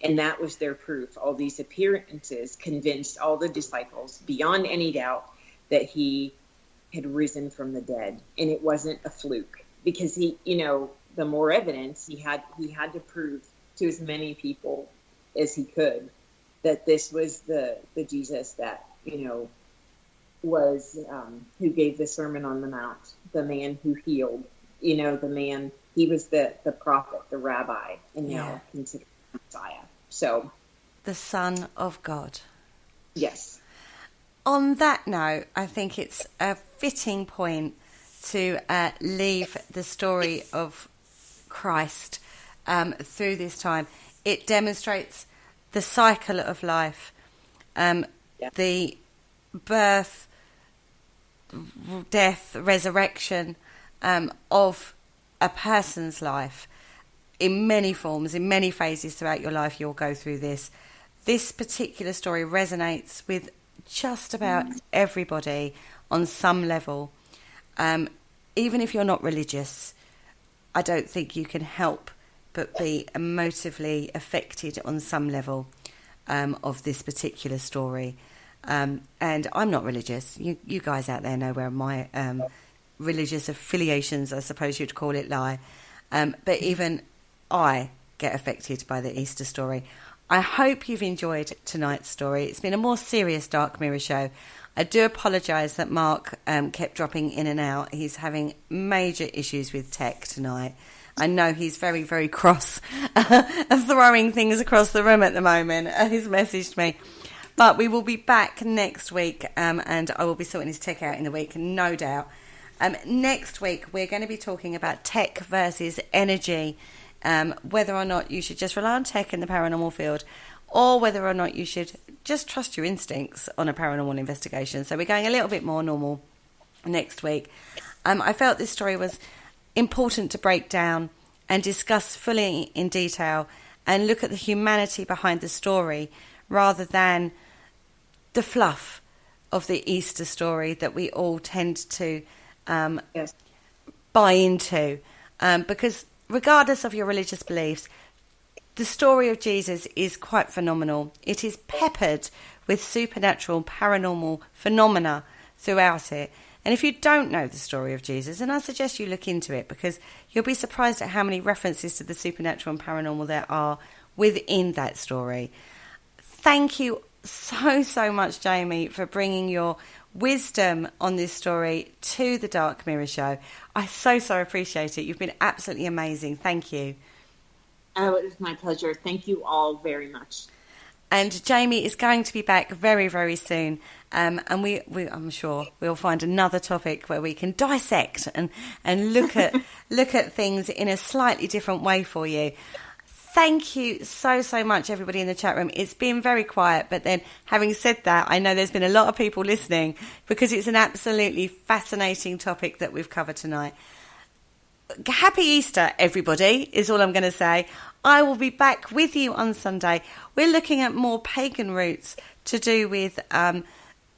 E: And that was their proof. All these appearances convinced all the disciples beyond any doubt that he had risen from the dead. And it wasn't a fluke, because he, the more evidence he had to prove to as many people as he could that this was the Jesus that, was, who gave the Sermon on the Mount, the man who healed, the man, he was the prophet, the rabbi, and now considered Messiah. So,
C: the Son of God.
E: Yes.
C: On that note, I think it's a fitting point to leave the story of Christ through this time. It demonstrates the cycle of life, the birth, death, resurrection of a person's life. In many forms, in many phases throughout your life, you'll go through this. This particular story resonates with just about everybody on some level. Even if you're not religious, I don't think you can help but be emotively affected on some level of this particular story. And I'm not religious. You guys out there know where my religious affiliations, I suppose you'd call it, lie. But even I get affected by the Easter story. I hope you've enjoyed tonight's story. It's been a more serious Dark Mirror show. I do apologise that Mark kept dropping in and out. He's having major issues with tech tonight. I know he's very, very cross, throwing things across the room at the moment. He's messaged me. But we will be back next week, and I will be sorting his tech out in the week, no doubt. Next week, we're going to be talking about tech versus energy, whether or not you should just rely on tech in the paranormal field, or whether or not you should just trust your instincts on a paranormal investigation. So we're going a little bit more normal next week. I felt this story was important to break down and discuss fully in detail and look at the humanity behind the story rather than the fluff of the Easter story that we all tend to buy into. Because regardless of your religious beliefs, the story of Jesus is quite phenomenal. It is peppered with supernatural, paranormal phenomena throughout it. And if you don't know the story of Jesus, then I suggest you look into it, because you'll be surprised at how many references to the supernatural and paranormal there are within that story. Thank you so much, Jamie, for bringing your wisdom on this story to the Dark Mirror show. I so appreciate it. You've been absolutely amazing. Thank you.
E: Oh, it was my pleasure. Thank you all very much.
C: And Jamie is going to be back very, very soon. And we I'm sure we'll find another topic where we can dissect and look at things in a slightly different way for you. Thank you so much, everybody in the chat room. It's been very quiet, but then having said that, I know there's been a lot of people listening because it's an absolutely fascinating topic that we've covered tonight. Happy Easter, everybody, is all I'm going to say. I will be back with you on Sunday. We're looking at more pagan roots to do with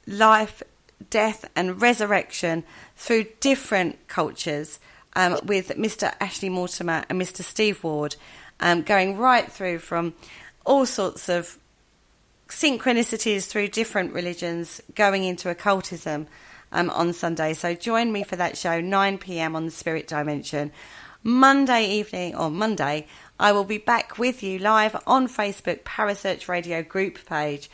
C: life, death and resurrection through different cultures with Mr. Ashley Mortimer and Mr. Steve Ward, going right through from all sorts of synchronicities through different religions, going into occultism on Sunday. So join me for that show, 9 p.m. on the Spirit Dimension. Monday, I will be back with you live on Facebook, Parasearch Radio group page,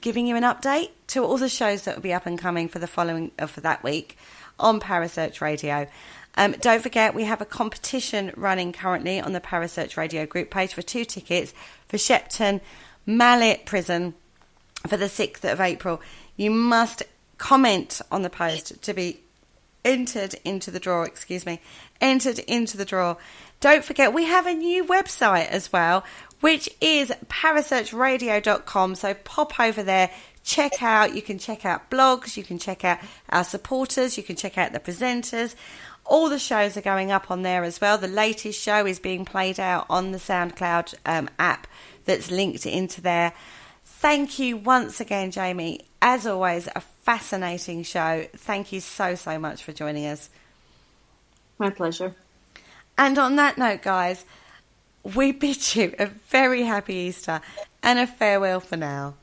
C: giving you an update to all the shows that will be up and coming for the following for that week on Parasearch Radio. Don't forget, we have a competition running currently on the Parasearch Radio group page for 2 tickets for Shepton Mallet Prison for the 6th of April. You must comment on the post to be entered into the draw. Don't forget, we have a new website as well, which is parasearchradio.com. So pop over there, check out. You can check out blogs, you can check out our supporters, you can check out the presenters. All the shows are going up on there as well. The latest show is being played out on the SoundCloud app that's linked into there. Thank you once again, Jamie. As always, a fascinating show. Thank you so much for joining us.
E: My pleasure.
C: And on that note, guys, we bid you a very happy Easter and a farewell for now.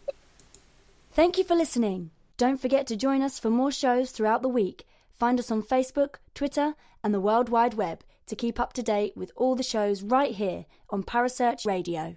B: Thank you for listening. Don't forget to join us for more shows throughout the week. Find us on Facebook, Twitter, and the World Wide Web to keep up to date with all the shows right here on Parasearch Radio.